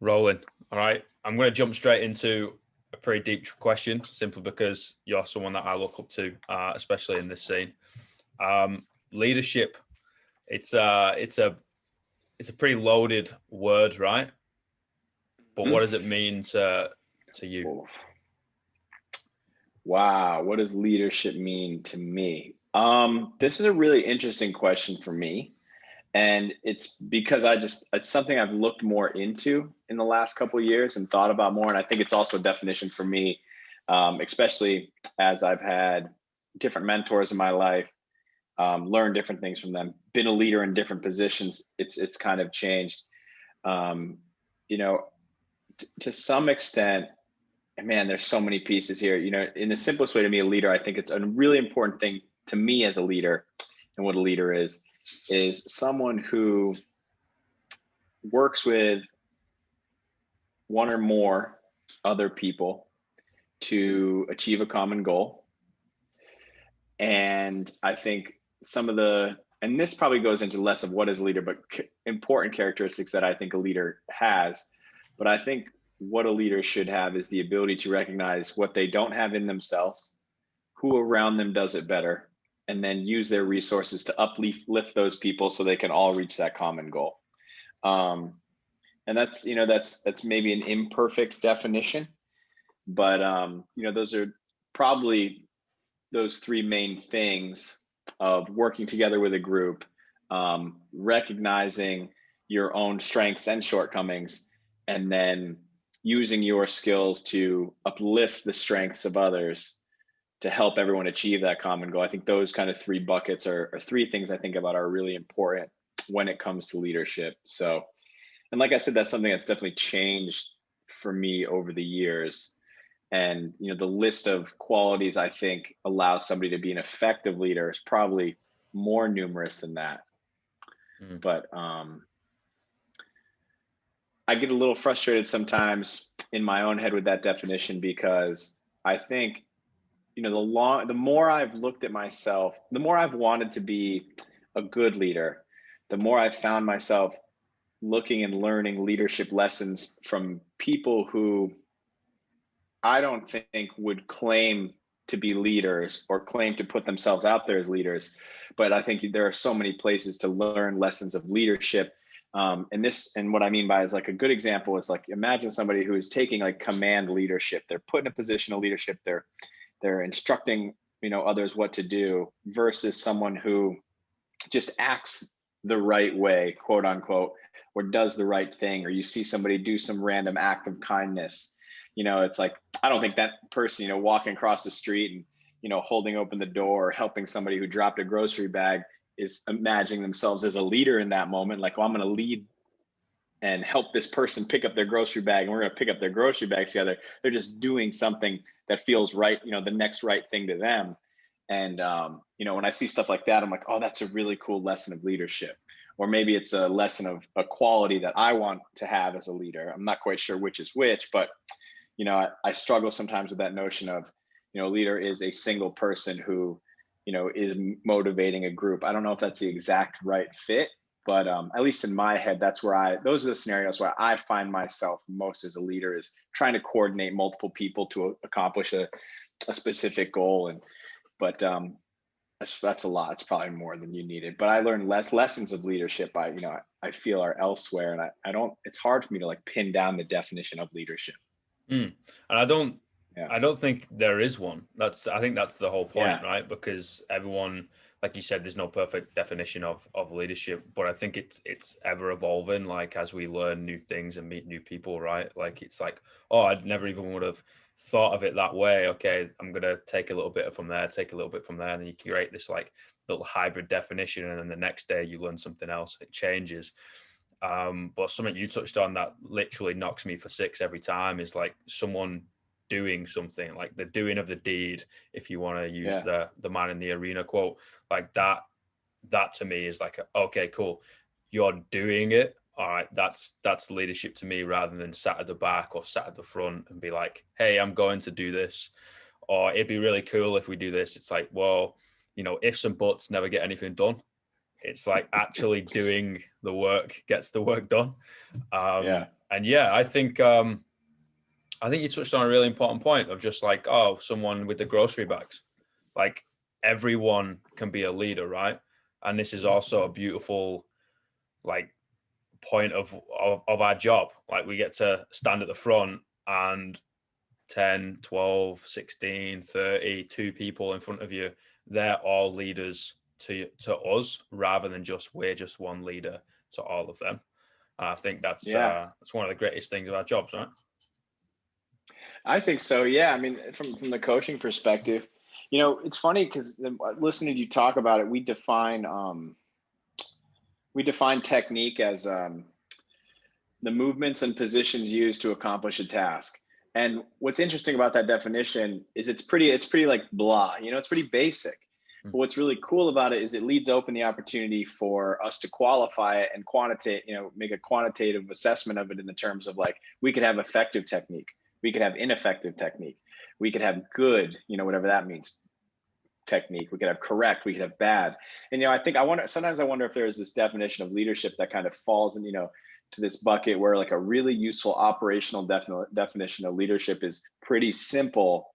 Rolling. All right. I'm going to jump straight into a pretty deep question, simply because you're someone that I look up to, especially in this scene. Leadership. It's a pretty loaded word, right? But what does it mean to you? Oof. Wow, what does leadership mean to me? This is a really interesting question for me. And it's because it's something I've looked more into in the last couple of years and thought about more. And I think it's also a definition for me, especially as I've had different mentors in my life, learned different things from them, been a leader in different positions. It's kind of changed. Um, you know, to some extent, and man, there's so many pieces here. In the simplest way to me, a leader, I think it's a really important thing to me as a leader, and what a leader is someone who works with one or more other people to achieve a common goal. And I think and this probably goes into less of what is a leader, but important characteristics that I think a leader has. But I think what a leader should have is the ability to recognize what they don't have in themselves, who around them does it better, and then use their resources to uplift those people so they can all reach that common goal. And that's maybe an imperfect definition, but those are probably those three main things of working together with a group, recognizing your own strengths and shortcomings, and then using your skills to uplift the strengths of others to help everyone achieve that common goal. I think those kind of three buckets are three things I think about are really important when it comes to leadership. So, and like I said, that's something that's definitely changed for me over the years. And the list of qualities I think allow somebody to be an effective leader is probably more numerous than that. But I get a little frustrated sometimes in my own head with that definition, because I think the more I've looked at myself, the more I've wanted to be a good leader, the more I've found myself looking and learning leadership lessons from people who I don't think would claim to be leaders or claim to put themselves out there as leaders. But I think there are so many places to learn lessons of leadership. And what I mean by is, like, a good example is, like, imagine somebody who is taking like command leadership. They're put in a position of leadership. They're instructing others what to do, versus someone who just acts the right way, quote unquote, or does the right thing, or you see somebody do some random act of kindness. It's like, I don't think that person walking across the street and holding open the door or helping somebody who dropped a grocery bag is imagining themselves as a leader in that moment. Like, well, I'm going to lead and help this person pick up their grocery bag, and we're going to pick up their grocery bags together. They're just doing something that feels right, the next right thing to them. And when I see stuff like that, I'm like, oh, that's a really cool lesson of leadership. Or maybe it's a lesson of a quality that I want to have as a leader. I'm not quite sure which is which, but I struggle sometimes with that notion of a leader is a single person who is motivating a group. I don't know if that's the exact right fit, but at least in my head, those are the scenarios where I find myself most as a leader, is trying to coordinate multiple people to accomplish a specific goal. But that's a lot. It's probably more than you needed. But I learned lessons of leadership I feel are elsewhere, and I don't. It's hard for me to like pin down the definition of leadership. And I don't think there is one. I think that's the whole point, Yeah. right? Because everyone, like you said, there's no perfect definition of leadership, but I think it's ever evolving. Like, as we learn new things and meet new people, right? Like, it's like, oh, I'd never even would have thought of it that way. Okay, I'm gonna take a little bit from there, take a little bit from there, and then you create this like little hybrid definition, and then the next day you learn something else. It changes. But something you touched on that literally knocks me for six every time is like someone doing something, like the doing of the deed, if you want to use Yeah. the man in the arena quote. Like that to me is like, okay, cool, you're doing it. All right, that's leadership to me, rather than sat at the back or sat at the front and be like, hey, I'm going to do this, or it'd be really cool if we do this. It's like, well, ifs and buts never get anything done. It's like actually doing the work gets the work done. Yeah. And yeah, I think you touched on a really important point of just like, oh, someone with the grocery bags. Like everyone can be a leader, right? And this is also a beautiful like point of our job. Like we get to stand at the front and 10, 12, 16, 30, two people in front of you, they're all leaders to us rather than just we're just one leader to all of them. I think Yeah, that's one of the greatest things of our jobs, right? I think so. Yeah, I mean, from the coaching perspective, it's funny because listening to you talk about it, we define technique as the movements and positions used to accomplish a task. And what's interesting about that definition is it's pretty like blah, it's pretty basic. Mm. But what's really cool about it is it leads open the opportunity for us to qualify it and quantitate, make a quantitative assessment of it in the terms of like we could have effective technique, we could have ineffective technique, we could have good, whatever that means, technique, we could have correct, we could have bad. And I think sometimes I wonder if there's this definition of leadership that kind of falls in, to this bucket where like a really useful operational definition of leadership is pretty simple,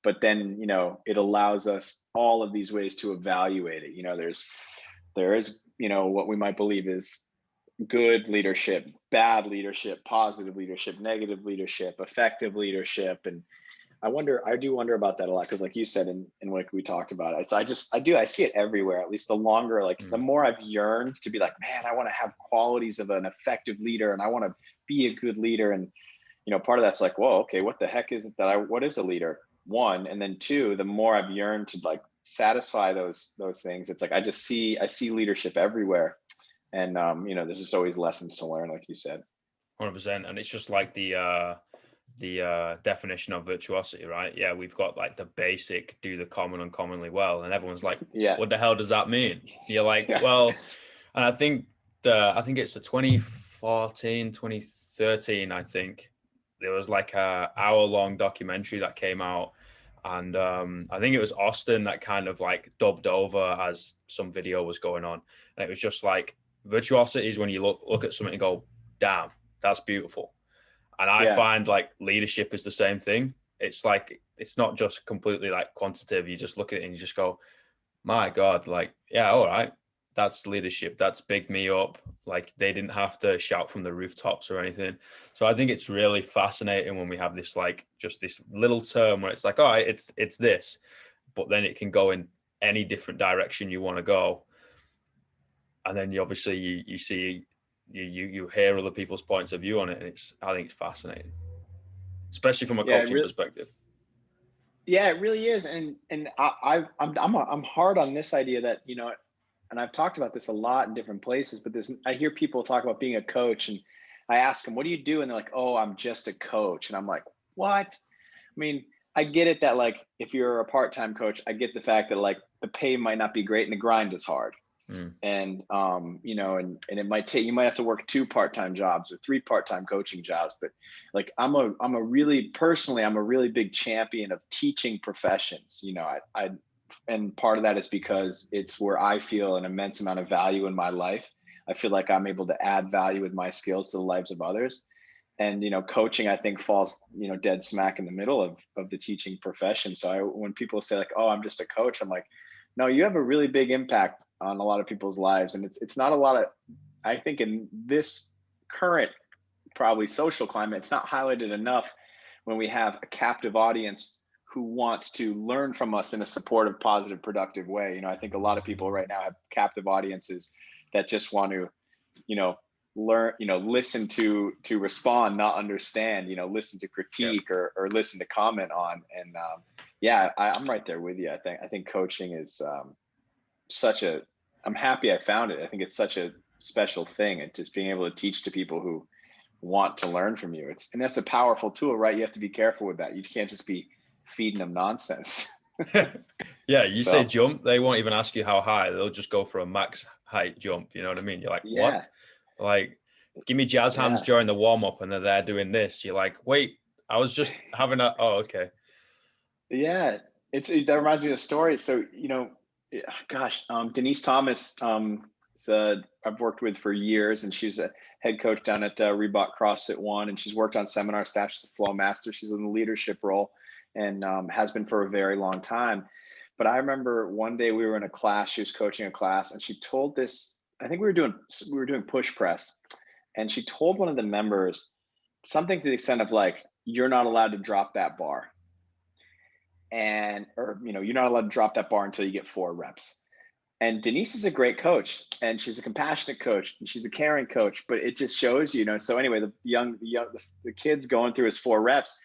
but then it allows us all of these ways to evaluate it. There is what we might believe is good leadership, bad leadership, positive leadership, negative leadership, effective leadership. And I do wonder about that a lot because, like you said, and like we talked about it, so I see it everywhere. At least the longer, like the Mm. more I've yearned to be like, man, I want to have qualities of an effective leader, and I want to be a good leader. And part of that's like, whoa, okay, what the heck is it what is a leader? One, and then two, the more I've yearned to like satisfy those things, it's like I see leadership everywhere, and there's just always lessons to learn, like you said. 100%. And it's just like the definition of virtuosity, right? Yeah, we've got like the basic do the common uncommonly well, and everyone's like, Yeah, what the hell does that mean? You're like, yeah, well, and I think it's the 2014, 2013, I think there was like a hour-long documentary that came out, and I think it was Austin that kind of like dubbed over as some video was going on, and it was just like virtuosity is when you look at something and go, damn, that's beautiful. And I yeah. find like leadership is the same thing. It's like it's not just completely like quantitative. You just look at it and you just go, my God, like, yeah, all right. That's leadership. That's big me up. Like they didn't have to shout from the rooftops or anything. So I think it's really fascinating when we have this like just this little term where it's like, all right, it's this, but then it can go in any different direction you want to go. And then you obviously you see you hear other people's points of view on it, and I think it's fascinating, especially from a Yeah, coaching perspective. yeah, it really is. And I'm hard on this idea that and I've talked about this a lot in different places, but I hear people talk about being a coach, and I ask them, what do you do? And they're like, oh, I'm just a coach. And I'm like, what? I mean, I get it that like if you're a part-time coach, I get the fact that like the pay might not be great and the grind is hard. Mm. And and it might take, you might have to work two part-time jobs or three part-time coaching jobs. But like I'm a really personally, I'm a really big champion of teaching professions. I and part of that is because it's where I feel an immense amount of value in my life. I feel like I'm able to add value with my skills to the lives of others. And coaching, I think, falls dead smack in the middle of the teaching profession. So when people say like, oh, I'm just a coach, I'm like, no, you have a really big impact on a lot of people's lives. And it's not a lot of, I think in this current probably social climate, it's not highlighted enough when we have a captive audience who wants to learn from us in a supportive, positive, productive way. I think a lot of people right now have captive audiences that just want to, you know, learn, listen to respond, not understand, listen to Yeah. critique or listen to comment on. And yeah, I'm right there with you. I think coaching is such a, I'm happy I found it. I think it's such a special thing. And just being able to teach to people who want to learn from you. And that's a powerful tool, right? You have to be careful with that. You can't just be feeding them nonsense. Yeah, you say So jump, they won't even ask you how high. They'll just go for a max height jump. You know what I mean? You're like, what? yeah, Like, give me jazz hands yeah, during the warm up, and they're there doing this. You're like, wait, I was just having a. Oh, okay. yeah. That reminds me of a story. So, gosh, Denise Thomas, I've worked with for years, and she's head coach down at Reebok CrossFit One, and she's worked on seminar staff. She's a flow master. She's in the leadership role, and has been for a very long time. But I remember one day we were in a class. She was coaching a class, and she told this. I think we were doing push press, and she told one of the members something to the extent of like, "You're not allowed to drop that bar." Or you're not allowed to drop that bar until you get 4 reps. And Denise is a great coach, and she's a compassionate coach, and she's a caring coach, but it just shows, so anyway, the kid's going through his 4 reps,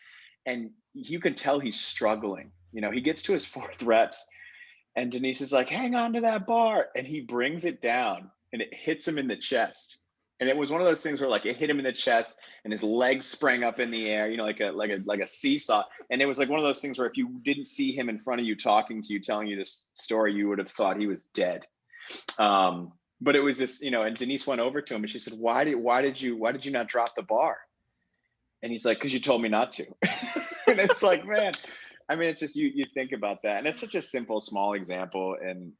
and you can tell he's struggling. He gets to his 4th reps, and Denise is like, hang on to that bar. And he brings it down, and it hits him in the chest. And it was one of those things where like it hit him in the chest and his legs sprang up in the air, like a seesaw. And it was like one of those things where if you didn't see him in front of you talking to you, telling you this story, you would have thought he was dead. But it was this, and Denise went over to him and she said, why did you not drop the bar? And he's like, because you told me not to. And it's like, man, I mean, it's just, you think about that. And it's such a simple, small example. And,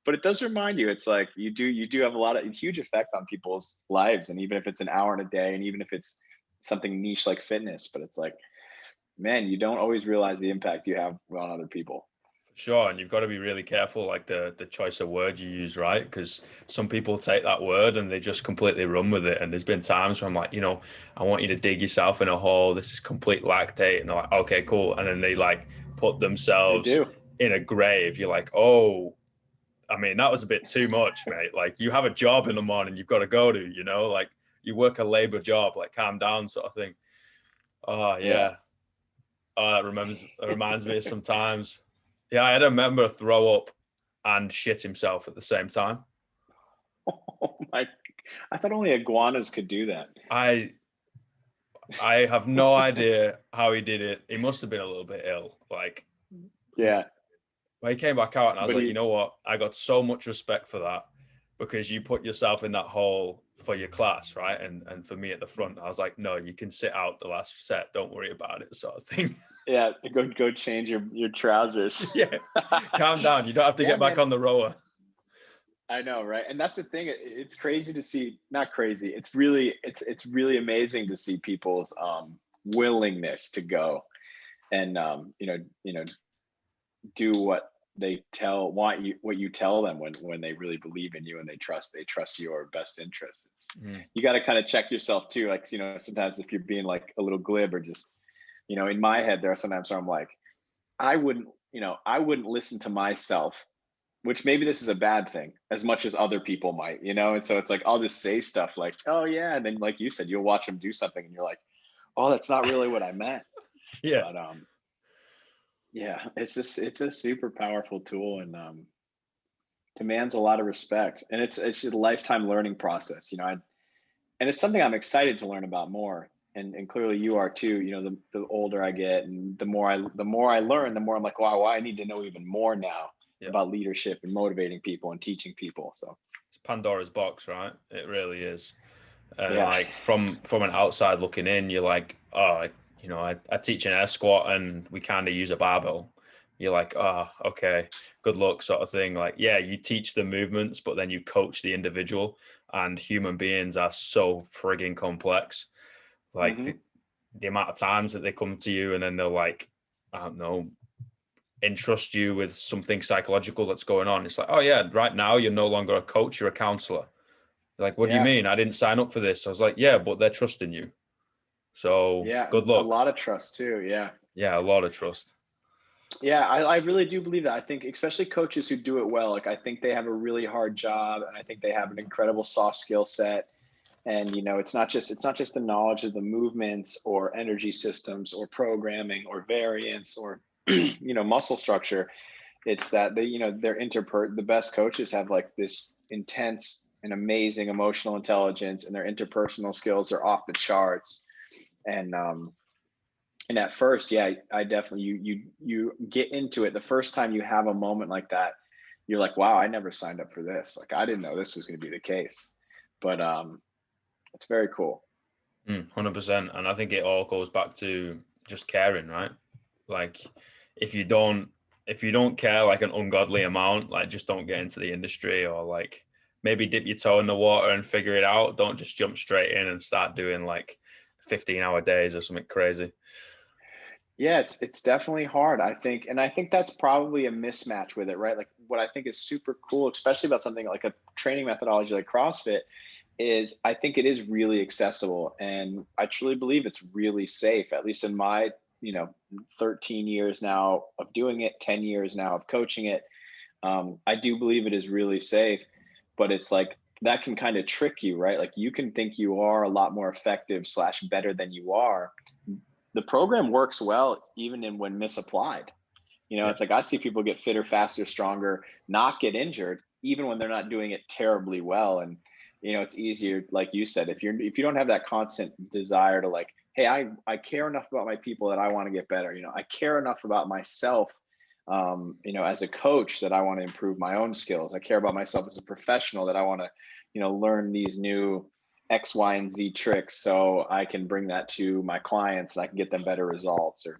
but it does remind you, it's like you do have a huge effect on people's lives. And even if it's an hour in a day, and even if it's something niche like fitness, but it's like, man, you don't always realize the impact you have on other people. Sure, and you've got to be really careful, like the choice of word you use, right? Because some people take that word and they just completely run with it. And there's been times where I'm like, I want you to dig yourself in a hole. This is complete lactate, and they're like, okay, cool. And then they like put themselves in a grave. You're like, oh, I mean, that was a bit too much, mate. Like, you have a job in the morning, you've got to go to, like you work a labor job, like calm down, sort of thing. Oh yeah. Oh, it reminds me of sometimes. Yeah, I had a member throw up and shit himself at the same time. Oh my! I thought only iguanas could do that. I have no idea how he did it. He must have been a little bit ill. Like, yeah. But he came back out and I was like, you know what? I got so much respect for that because you put yourself in that hole for your class, right? And for me at the front, I was like, no, you can sit out the last set. Don't worry about it, sort of thing. Yeah, go change your trousers. Yeah, calm down. You don't have to get back on the rower. I know, right? And that's the thing. It's crazy to see. Not crazy. It's really amazing to see people's willingness to go and do what they what you tell them when they really believe in you and they trust your best interests. You got to kind of check yourself too. Like, sometimes if you're being like a little glib or just, in my head, there are sometimes where I'm like, I wouldn't listen to myself, which maybe this is a bad thing as much as other people might, And so it's like, I'll just say stuff like, oh yeah. And then like you said, you'll watch them do something and you're like, oh, that's not really what I meant. Yeah. But, yeah, it's a super powerful tool and demands a lot of respect. And it's a lifetime learning process, and it's something I'm excited to learn about more. And clearly you are too, the older I get and the more I learn, the more I'm like, wow, I need to know even more now about leadership and motivating people and teaching people. So it's Pandora's box, right? It really is. And like from an outside looking in, you're like, oh, I teach an air squat and we kind of use a barbell. You're like, oh, okay, good luck, sort of thing. Like, yeah, you teach the movements, but then you coach the individual. And human beings are so frigging complex. Like the amount of times that they come to you and then they'll like, I don't know, entrust you with something psychological that's going on. It's like, oh yeah, right now you're no longer a coach, you're a counselor. Like, what do you mean? I didn't sign up for this. I was like, yeah, but they're trusting you. So good luck. A lot of trust too. Yeah. Yeah, a lot of trust. Yeah, I really do believe that. I think especially coaches who do it well, like I think they have a really hard job and I think they have an incredible soft skill set. And it's not just the knowledge of the movements or energy systems or programming or variance or muscle structure. It's that the best coaches have like this intense and amazing emotional intelligence and their interpersonal skills are off the charts. And at first, yeah, I definitely, you get into it. The first time you have a moment like that, you're like, wow, I never signed up for this. Like, I didn't know this was going to be the case, but it's very cool. 100%. And I think it all goes back to just caring, right? Like if you don't care like an ungodly amount, like just don't get into the industry or like maybe dip your toe in the water and figure it out. Don't just jump straight in and start doing like 15-hour days or something crazy. Yeah, it's definitely hard, I think, and I think that's probably a mismatch with it, right? Like what I think is super cool, especially about something like a training methodology like CrossFit, is I think it is really accessible, and I truly believe it's really safe. At least in my, you know, 13 years now of doing it, 10 years now of coaching it, I do believe it is really safe. But it's like that can kind of trick you, right? Like you can think you are a lot more effective slash better than you are. The program works well even in when misapplied. You know, Yeah. it's like I see people get fitter, faster, stronger, not get injured, even when they're not doing it terribly well. And you know, it's easier, like you said, if you don't have that constant desire to like, hey, I care enough about my people that I want to get better. You know, I care enough about myself, you know, as a coach that I want to improve my own skills. I care about myself as a professional that I want to, you know, learn these new X, Y, and Z tricks so I can bring that to my clients and I can get them better results or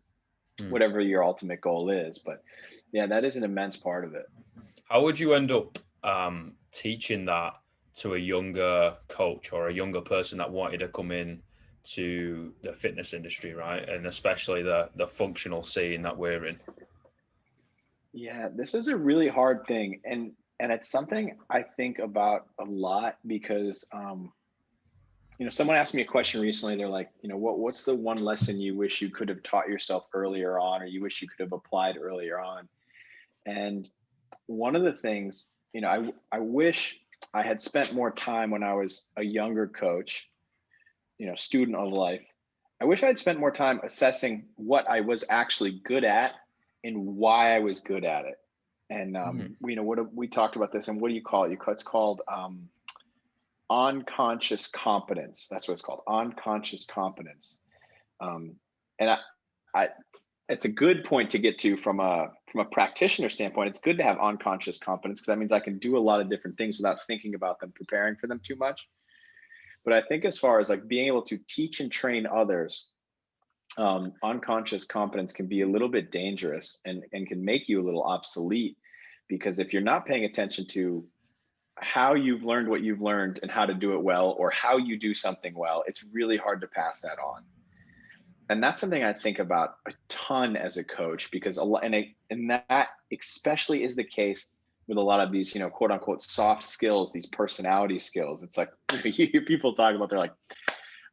Hmm. whatever your ultimate goal is. But yeah, that is an immense part of it. How would you end up teaching that to a younger coach or a younger person that wanted to come in to the fitness industry, right? And especially the functional scene that we're in. Yeah, this is a really hard thing, and it's something I think about a lot because you know, someone asked me a question recently. They're like, you know, what's the one lesson you wish you could have taught yourself earlier on, or you wish you could have applied earlier on? And one of the things, you know, I wish I had spent more time when I was a younger coach, you know, student of life. I wish I'd spent more time assessing what I was actually good at and why I was good at it. And Mhm. you know, we talked about this, and what do you call it? It's called unconscious competence. That's what it's called, unconscious competence. Um, and I, it's a good point to get to from a practitioner standpoint. It's good to have unconscious competence because that means I can do a lot of different things without thinking about them, preparing for them too much. But I think as far as like being able to teach and train others, unconscious competence can be a little bit dangerous and can make you a little obsolete because if you're not paying attention to how you've learned what you've learned and how to do it well or how you do something well, it's really hard to pass that on. And that's something I think about a ton as a coach because a lot, and that especially is the case with a lot of these, you know, quote unquote soft skills, these personality skills. It's like you hear people talk about, they're like,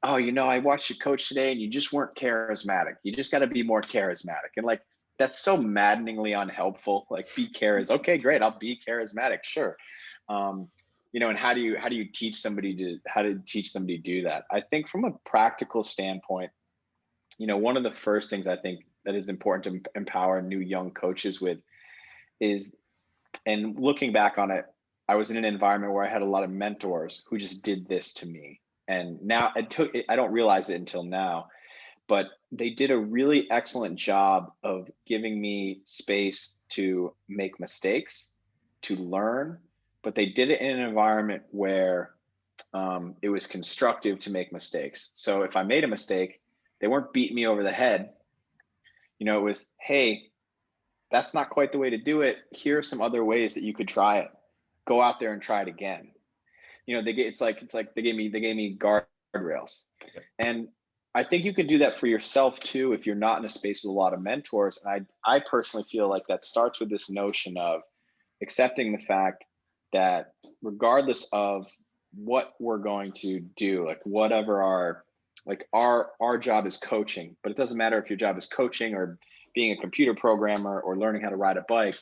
oh, you know, I watched you coach today and you just weren't charismatic. You just got to be more charismatic. And like, that's so maddeningly unhelpful. Like be okay, great. I'll be charismatic. Sure. Um, you know, and how do you teach somebody to do that? I think from a practical standpoint, you know, one of the first things I think that is important to empower new young coaches with is, and looking back on it, I was in an environment where I had a lot of mentors who just did this to me. And now I don't realize it until now, but they did a really excellent job of giving me space to make mistakes, to learn, but they did it in an environment where it was constructive to make mistakes. So if I made a mistake, they weren't beating me over the head. You know, it was, hey, that's not quite the way to do it. Here are some other ways that you could try it. Go out there and try it again. You know, it's like they gave me guardrails. Yeah. And I think you can do that for yourself too if you're not in a space with a lot of mentors. And I personally feel like that starts with this notion of accepting the fact that regardless of what we're going to do, like whatever our job is coaching, but it doesn't matter if your job is coaching or being a computer programmer or learning how to ride a bike,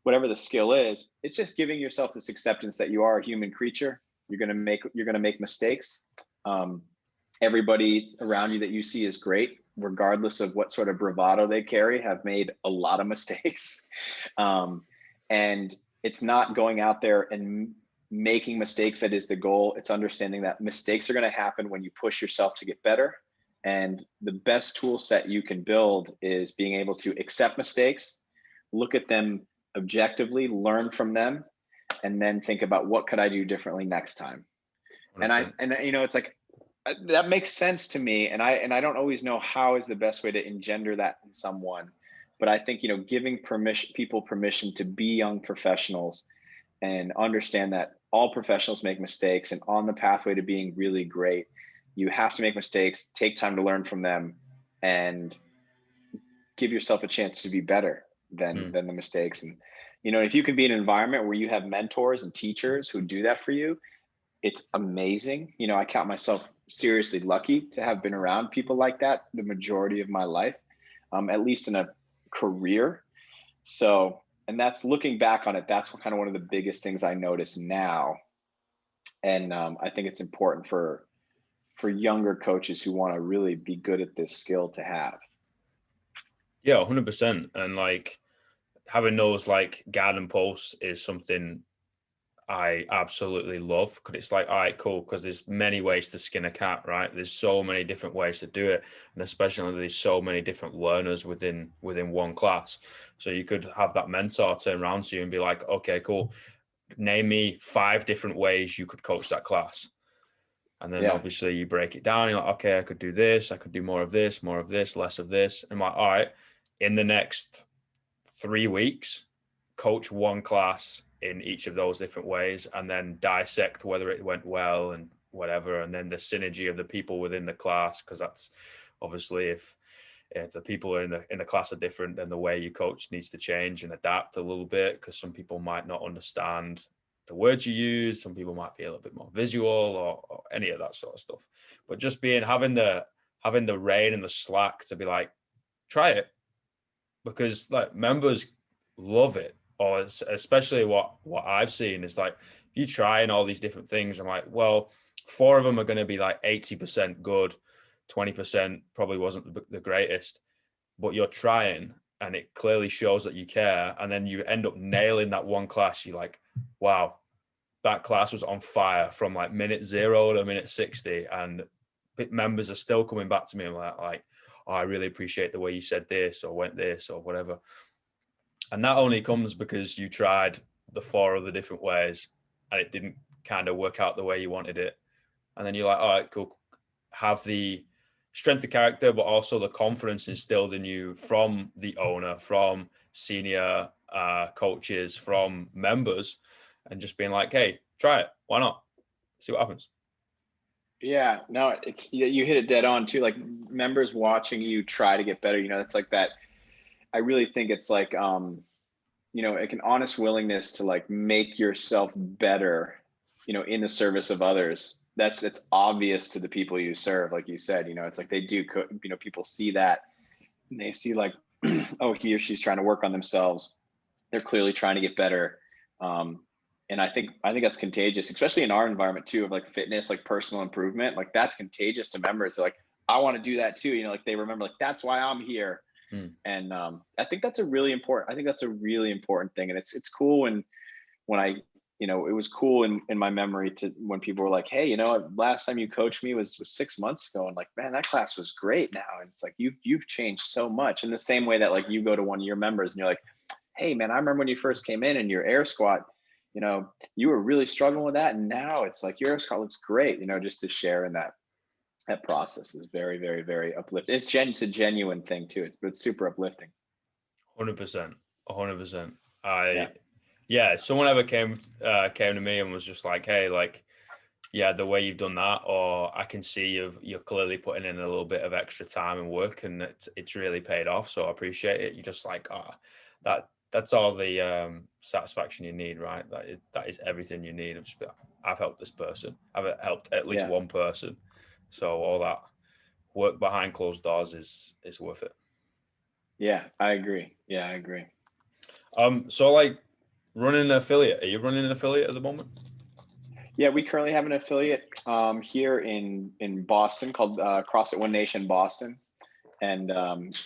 whatever the skill is, it's just giving yourself this acceptance that you are a human creature. You're gonna make mistakes. Um, Everybody around you that you see is great, regardless of what sort of bravado they carry, have made a lot of mistakes. And it's not going out there and making mistakes that is the goal. It's understanding that mistakes are going to happen when you push yourself to get better. And the best tool set you can build is being able to accept mistakes, look at them objectively, learn from them, and then think about what could I do differently next time. And I 100%. and you know, it's like that makes sense to me, and I don't always know how is the best way to engender that in someone, but I think, you know, giving people permission to be young professionals and understand that all professionals make mistakes, and on the pathway to being really great, you have to make mistakes, take time to learn from them, and give yourself a chance to be better Mm. than the mistakes. And if you can be in an environment where you have mentors and teachers who do that for you, it's amazing. I count myself seriously lucky to have been around people like that the majority of my life, at least in a career. So, and that's looking back on it, that's kind of one of the biggest things I notice now. And I think it's important for younger coaches who want to really be good at this skill to have. Yeah, 100%. And like having those like garden posts is something I absolutely love, because it's like, all right, cool, because there's many ways to skin a cat, right? There's so many different ways to do it, and especially there's so many different learners within one class. So you could have that mentor turn around to you and be like, okay, cool, name me 5 different ways you could coach that class. And then Yeah. obviously you break it down. You're like, okay, I could do this, I could do more of this, less of this. And I'm like, all right, in the next 3 weeks, coach one class in each of those different ways, and then dissect whether it went well and whatever, and then the synergy of the people within the class, because that's obviously if the people in the class are different, then the way you coach needs to change and adapt a little bit, because some people might not understand the words you use, some people might be a little bit more visual, or any of that sort of stuff. But just having the rein and the slack to be like, try it, because like members love it. Or especially what I've seen is like, you trying all these different things, I'm like, well, 4 of them are going to be like 80% good, 20% probably wasn't the greatest, but you're trying, and it clearly shows that you care. And then you end up nailing that one class. You're like, wow, that class was on fire from like minute 0 to minute 60, and members are still coming back to me and like, oh, I really appreciate the way you said this or went this or whatever. And that only comes because you tried the 4 other different ways and it didn't kind of work out the way you wanted it. And then you're like, all right, cool. Have the strength of character, but also the confidence instilled in you from the owner, from senior coaches, from members, and just being like, hey, try it. Why not? See what happens. Yeah, no, it's you hit it dead on too. Like members watching you try to get better, it's like that. I really think it's like like an honest willingness to like make yourself better, in the service of others. That's obvious to the people you serve, like you said. It's like they do. People see that, and they see like, oh, he or she's trying to work on themselves. They're clearly trying to get better. And I think that's contagious, especially in our environment too, of like fitness, like personal improvement. Like that's contagious to members. They're like, I want to do that too. Like they remember, like that's why I'm here. Mm. And I think that's a really important. I think that's a really important thing. And it's cool when I, it was cool in my memory to when people were like, hey, last time you coached me was 6 months ago, and like, man, that class was great now. And it's like you've changed so much. In the same way that like you go to one of your members and you're like, hey man, I remember when you first came in and your air squat, you were really struggling with that, and now it's like your air squat looks great. Just to share in that process is very, very, very uplifting. It's a genuine thing too. It's super uplifting. 100%. 100%. Yeah. Yeah, someone ever came to me and was just like, hey, like, yeah, the way you've done that, or I can see you're clearly putting in a little bit of extra time and work, and it's really paid off. So I appreciate it. You're just like, that's all the satisfaction you need, right? That is everything you need. I've helped this person. I've helped at least Yeah. one person. So all that work behind closed doors is worth it. Yeah, I agree. Yeah, I agree. So like running an affiliate. Are you running an affiliate at the moment? Yeah, we currently have an affiliate here in Boston called CrossFit One Nation Boston. And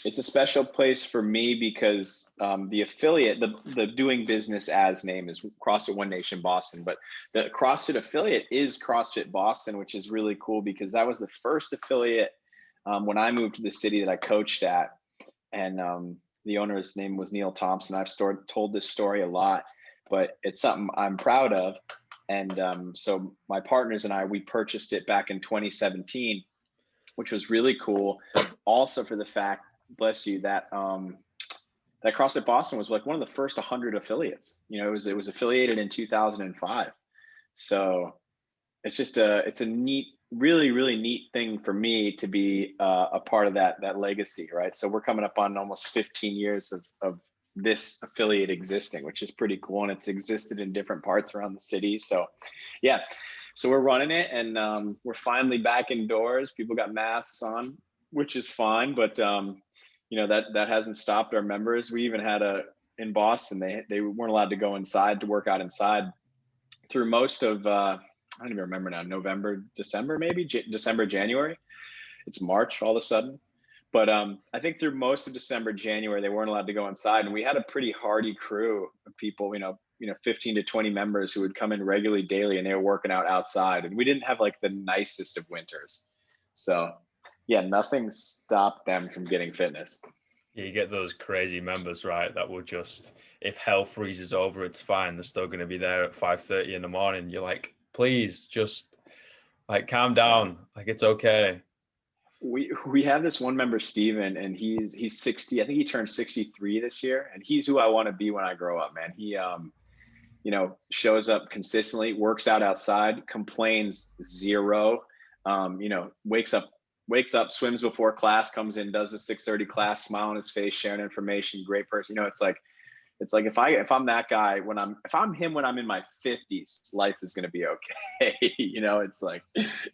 it's a special place for me because the affiliate, the doing business as name is CrossFit One Nation Boston, but the CrossFit affiliate is CrossFit Boston, which is really cool because that was the first affiliate when I moved to the city that I coached at. And the owner's name was Neil Thompson. I've told this story a lot, but it's something I'm proud of. And so my partners and we purchased it back in 2017, which was really cool. Also for the fact, bless you, that that CrossFit Boston was like one of the first 100 affiliates. It was affiliated in 2005. So it's a neat, really, really neat thing for me to be a part of that legacy, right? So we're coming up on almost 15 years of this affiliate existing, which is pretty cool, and it's existed in different parts around the city. So yeah, so we're running it, and we're finally back indoors. People got masks on, which is fine, but that hasn't stopped our members. We even had in Boston, they weren't allowed to go inside to work out inside through most of I don't even remember now, November, December, maybe December, January. It's March all of a sudden. But I think through most of December, January, they weren't allowed to go inside. And we had a pretty hardy crew of people, 15 to 20 members who would come in regularly daily, and they were working out outside. And we didn't have like the nicest of winters. So yeah, nothing stopped them from getting fitness. Yeah, you get those crazy members, right? That will just, if hell freezes over, it's fine. They're still going to be there at 5:30 in the morning. You're like, please just like calm Yeah. down. Like it's okay. We have this one member, Steven, and he's 60. I think he turned 63 this year, and he's who I want to be when I grow up, man. He shows up consistently, works out outside, complains zero. Wakes up, swims before class, comes in, does the 6:30 class, smile on his face, sharing information, great person. It's like if I'm that guy if I'm him when I'm in my 50s, life is gonna be okay. It's like,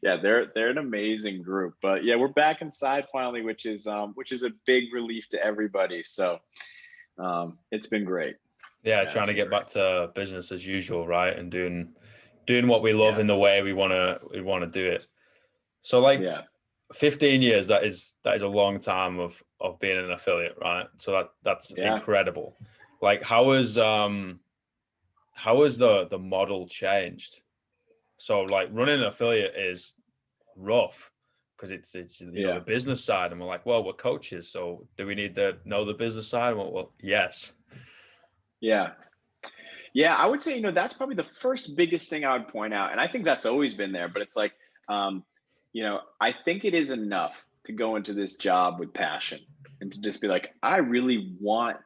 yeah, they're an amazing group. But yeah, we're back inside finally, which is a big relief to everybody. So it's been great. Yeah, Yeah, trying it's to been get great. back to business as usual, right? And doing what we love Yeah, in the way we wanna do it. So like yeah, 15 years, that is a long time of being an affiliate, right? So that's yeah. incredible. Like how has the model changed? So like running an affiliate is rough because it's the Yeah, business side, and we're like, well, we're coaches, so do we need to know the business side? Well, yes. yeah, yeah. I would say, that's probably the first biggest thing I would point out. And I think that's always been there, but it's like, I think it is enough to go into this job with passion and to just be like, I really want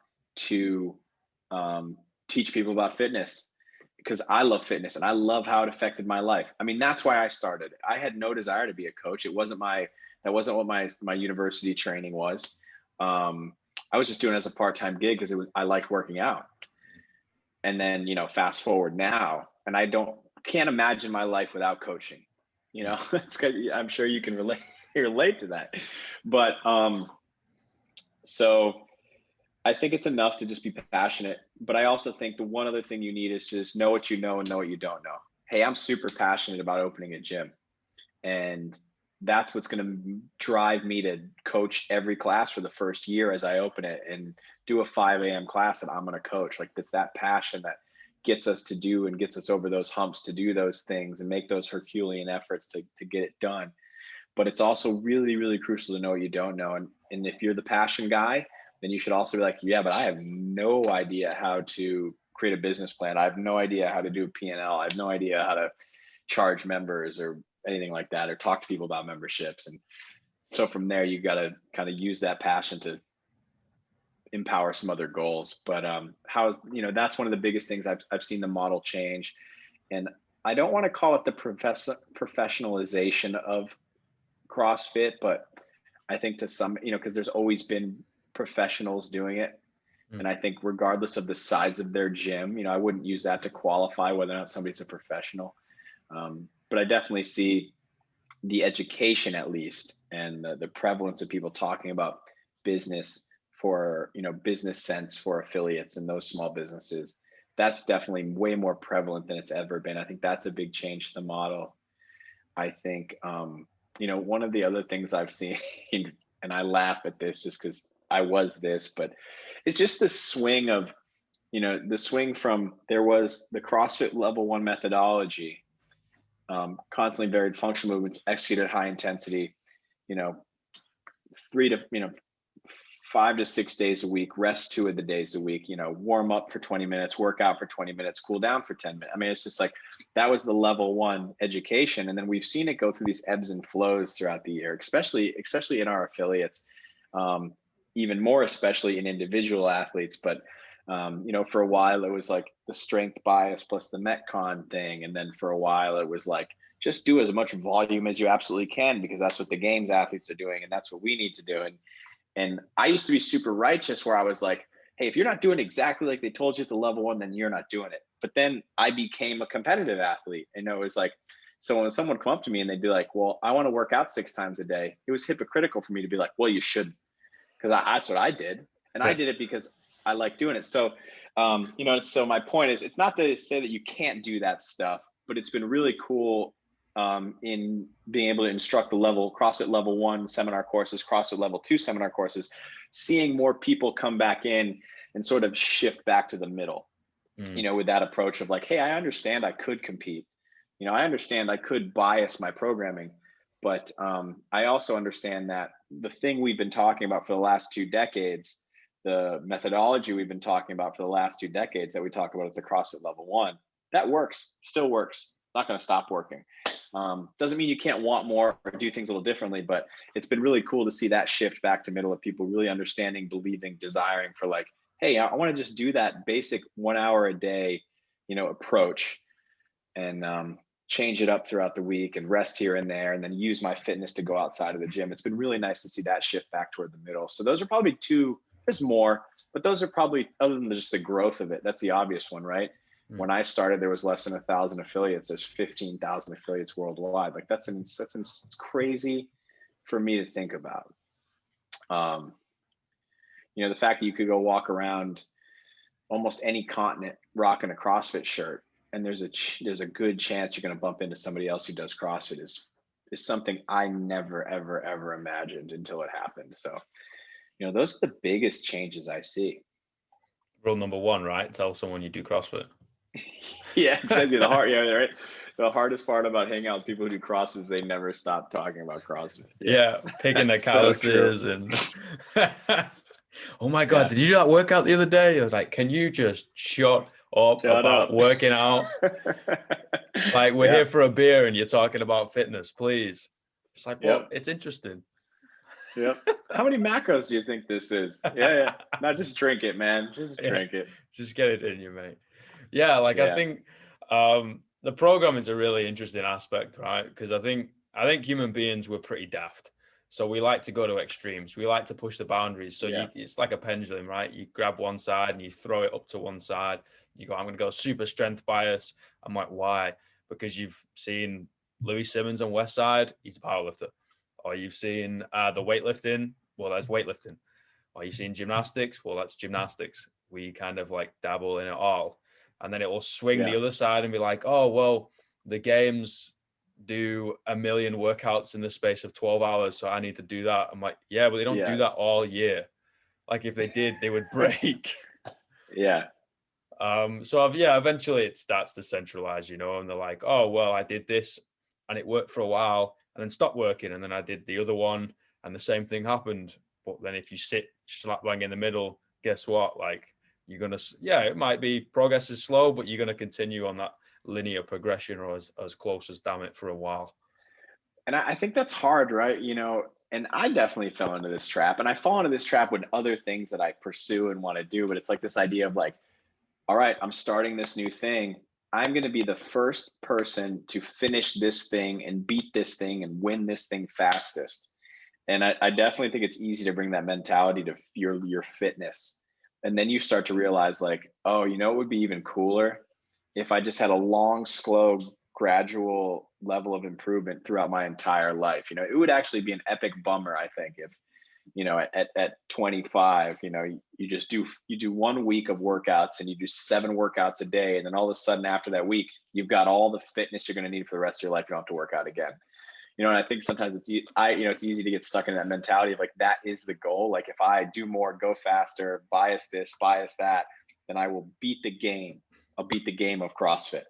to teach people about fitness because I love fitness and I love how it affected my life. I mean, that's why I started. I had no desire to be a coach. That wasn't what my university training was. I was just doing it as a part-time gig because I liked working out. And then, fast forward now, and can't imagine my life without coaching. It's good. I'm sure you can relate to that. But so I think it's enough to just be passionate. But I also think the one other thing you need is just know what you know and know what you don't know. Hey, I'm super passionate about opening a gym, and that's what's going to drive me to coach every class for the first year as I open it and do a 5 a.m. class that I'm going to coach. Like, it's that passion that gets us to do and gets us over those humps to do those things and make those Herculean efforts to get it done. But it's also really, really crucial to know what you don't know. And if you're the passion guy, then you should also be like, yeah, but I have no idea how to create a business plan. I have no idea how to do P&L. I have no idea how to charge members or anything like that, or talk to people about memberships. And so from there, you got to kind of use that passion to empower some other goals. But that's one of the biggest things I've seen the model change. And I don't want to call it the professionalization of CrossFit, but I think to some, because there's always been professionals doing it. Mm. And I think regardless of the size of their gym, I wouldn't use that to qualify whether or not somebody's a professional. But I definitely see the education, at least, and the prevalence of people talking about business for, business sense for affiliates and those small businesses. That's definitely way more prevalent than it's ever been. I think that's a big change to the model. I think, one of the other things I've seen, and I laugh at this just because I was this, but it's just the swing of, the swing from there was the CrossFit level 1 methodology, constantly varied functional movements executed at high intensity, you know, 5 to 6 days a week, rest 2 of the days a week, warm up for 20 minutes, work out for 20 minutes, cool down for 10 minutes. I mean, it's just like, that was the level 1 education. And then we've seen it go through these ebbs and flows throughout the year, especially in our affiliates, even more, especially in individual athletes. But For a while it was like the strength bias plus the Metcon thing. And then for a while it was like, just do as much volume as you absolutely can, because that's what the games athletes are doing. And that's what we need to do. And I used to be super righteous where I was like, hey, if you're not doing exactly like they told you at the level one, then you're not doing it. But then I became a competitive athlete. And it was like, so when someone come up to me and they'd be like, well, I want to work out 6 times a day, it was hypocritical for me to be like, well, you shouldn't. Because that's what I did. And I did it because I like doing it. So, so my point is, it's not to say that you can't do that stuff, but it's been really cool in being able to instruct the CrossFit level 1 seminar courses, CrossFit level 2 seminar courses, seeing more people come back in and sort of shift back to the middle, with that approach of like, hey, I understand I could compete. I understand I could bias my programming, but I also understand that the thing we've been talking about for the last 2 decades, the methodology we've been talking about for the last 2 decades that we talk about at the CrossFit level 1, that works, still works, not going to stop working. Doesn't mean you can't want more or do things a little differently, but it's been really cool to see that shift back to middle of people really understanding, believing, desiring for like, hey, I want to just do that basic 1 hour a day, approach, and change it up throughout the week and rest here and there, and then use my fitness to go outside of the gym. It's been really nice to see that shift back toward the middle. So those are probably 2, there's more, but those are probably, other than just the growth of it, that's the obvious one, right? When I started, there was less than 1,000 affiliates. There's 15,000 affiliates worldwide. Like it's crazy for me to think about. The fact that you could go walk around almost any continent rocking a CrossFit shirt, and there's a good chance you're going to bump into somebody else who does CrossFit is something I never, ever, ever imagined until it happened. So, those are the biggest changes I see. Rule number 1, right? Tell someone you do CrossFit. Yeah, exactly. Right. The hardest part about hanging out with people who do CrossFit is they never stop talking about CrossFit. Yeah, picking their calluses and oh my God, did you do that workout the other day? I was like, can you just shut up working out? Like, we're here for a beer and you're talking about fitness, please. It's like, well, it's interesting. Yep. How many macros do you think this is? Yeah. Not just drink it, man. Just drink it. Just get it in you, mate. Yeah, I think the programming is a really interesting aspect, right? Because I think human beings were pretty daft. So we like to go to extremes. We like to push the boundaries. So it's like a pendulum, right? You grab one side and you throw it up to one side. You go, I'm going to go super strength bias. I'm like, why? Because you've seen Louis Simmons on West Side. He's a powerlifter. Or you've seen the weightlifting. Well, that's weightlifting. Or you've seen gymnastics. Well, that's gymnastics. We kind of like dabble in it all. And then it will swing the other side and be like, oh, well, the games do 1 million workouts in the space of 12 hours. So I need to do that. I'm like, yeah, but they don't do that all year. Like if they did, they would break. Eventually it starts to centralize, and they're like, oh, well, I did this and it worked for a while and then stopped working. And then I did the other one and the same thing happened. But then if you sit slap bang in the middle, guess what? Like, you're going to, it might be progress is slow, but you're going to continue on that linear progression or as close as damn it for a while. And I think that's hard, right? And I definitely fell into this trap, and I fall into this trap with other things that I pursue and want to do. But it's like this idea of like, all right, I'm starting this new thing. I'm going to be the first person to finish this thing and beat this thing and win this thing fastest. And I definitely think it's easy to bring that mentality to your fitness. And then you start to realize like, oh, it would be even cooler if I just had a long, slow, gradual level of improvement throughout my entire life. It would actually be an epic bummer, I think, if, at 25, you do 1 week of workouts and you do 7 workouts a day. And then all of a sudden after that week, you've got all the fitness you're going to need for the rest of your life. You don't have to work out again. And I think sometimes it's easy to get stuck in that mentality of like, that is the goal. Like if I do more, go faster, bias this, bias that, then I will beat the game. I'll beat the game of CrossFit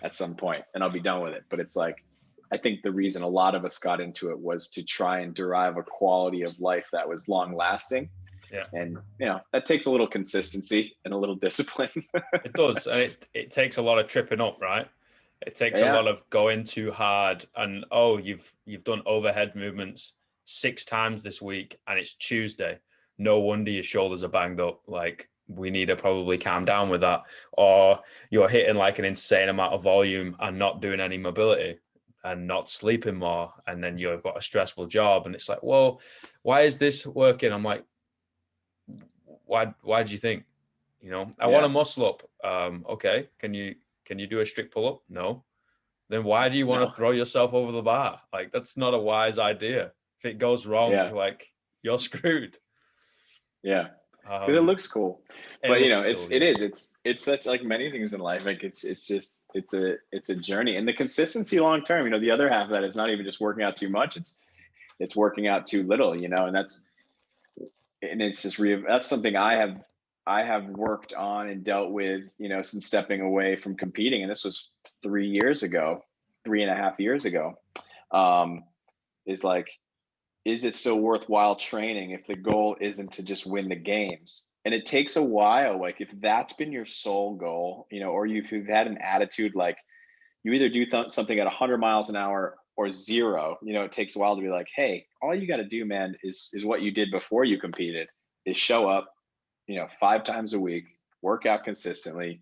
at some point and I'll be done with it. But it's like, I think the reason a lot of us got into it was to try and derive a quality of life that was long lasting. Yeah. And, that takes a little consistency and a little discipline. It does. And it takes a lot of tripping up, right? It takes a lot of going too hard and, you've done overhead movements 6 times this week and it's Tuesday. No wonder your shoulders are banged up. Like, we need to probably calm down with that. Or you're hitting like an insane amount of volume and not doing any mobility and not sleeping more. And then you've got a stressful job. And it's like, well, why is this working? I'm like, why do you think? I want to Yeah. muscle up. Okay. Can you do a strict pull up? No. Then why do you want to No. throw yourself over the bar? Like, that's not a wise idea. If it goes wrong, Yeah. like, you're screwed. Yeah. Because it Um, looks cool. it But looks it's cool, it yeah. is. It's such like many things in life. Like it's just it's a journey. And the consistency long term, the other half of that is not even just working out too much. It's working out too little, and it's just that's something I have worked on and dealt with, since stepping away from competing. And this was 3 years ago, 3.5 years ago. Um, is like, is it still worthwhile training if the goal isn't to just win the games? And it takes a while. Like if that's been your sole goal, or you've had an attitude like you either do something at 100 miles an hour or zero, it takes a while to be like, hey, all you got to do, man, is what you did before you competed, is show up, 5 times a week, work out consistently,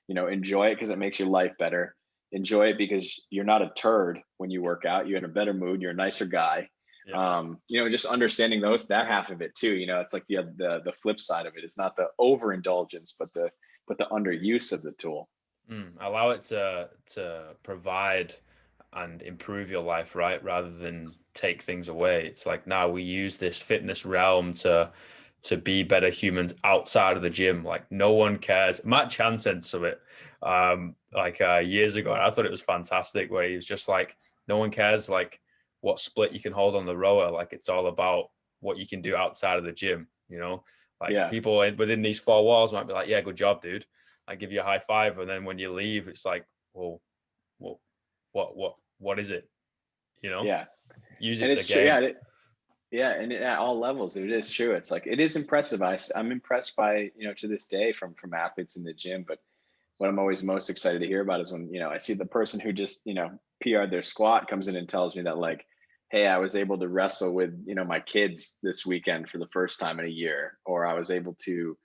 enjoy it because it makes your life better. Enjoy it because you're not a turd when you work out. You're in a better mood. You're a nicer guy. Yeah. Just understanding that half of it too. It's like the flip side of it. It's not the overindulgence, but the underuse of the tool. Allow it to provide and improve your life, right? Rather than take things away. It's like now we use this fitness realm to be better humans outside of the gym. Like no one cares. Matt Chan said some of it years ago, and I thought it was fantastic. Where he was just like, no one cares like what split you can hold on the rower. Like it's all about what you can do outside of the gym. Like Yeah. people within these four walls might be like, yeah, good job, dude. I give you a high five, and then when you leave, it's like, well, what is it? Yeah. Use it And to it's true. gain. Yeah. And at all levels, it is true. It's like, it is impressive. I'm impressed by, to this day from athletes in the gym. But what I'm always most excited to hear about is when, I see the person who just, PR'd their squat comes in and tells me that like, hey, I was able to wrestle with, my kids this weekend for the first time in a year, or I was able to,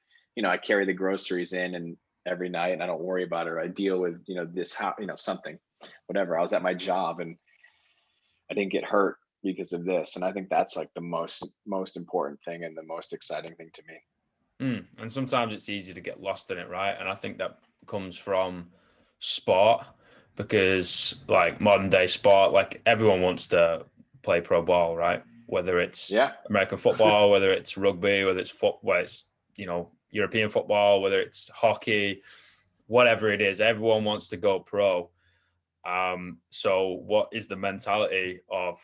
I carry the groceries in and every night and I don't worry about it. Or I deal with, this, how, something, whatever. I was at my job and I didn't get hurt because of this. And I think that's like the most important thing and the most exciting thing to me. And sometimes it's easy to get lost in it, right? And I think that comes from sport because, like, modern day sport, like, everyone wants to play pro ball, right? Whether it's Yeah. American football, whether it's rugby, whether it's whether it's, European football, whether it's hockey, whatever it is, everyone wants to go pro. So what is the mentality of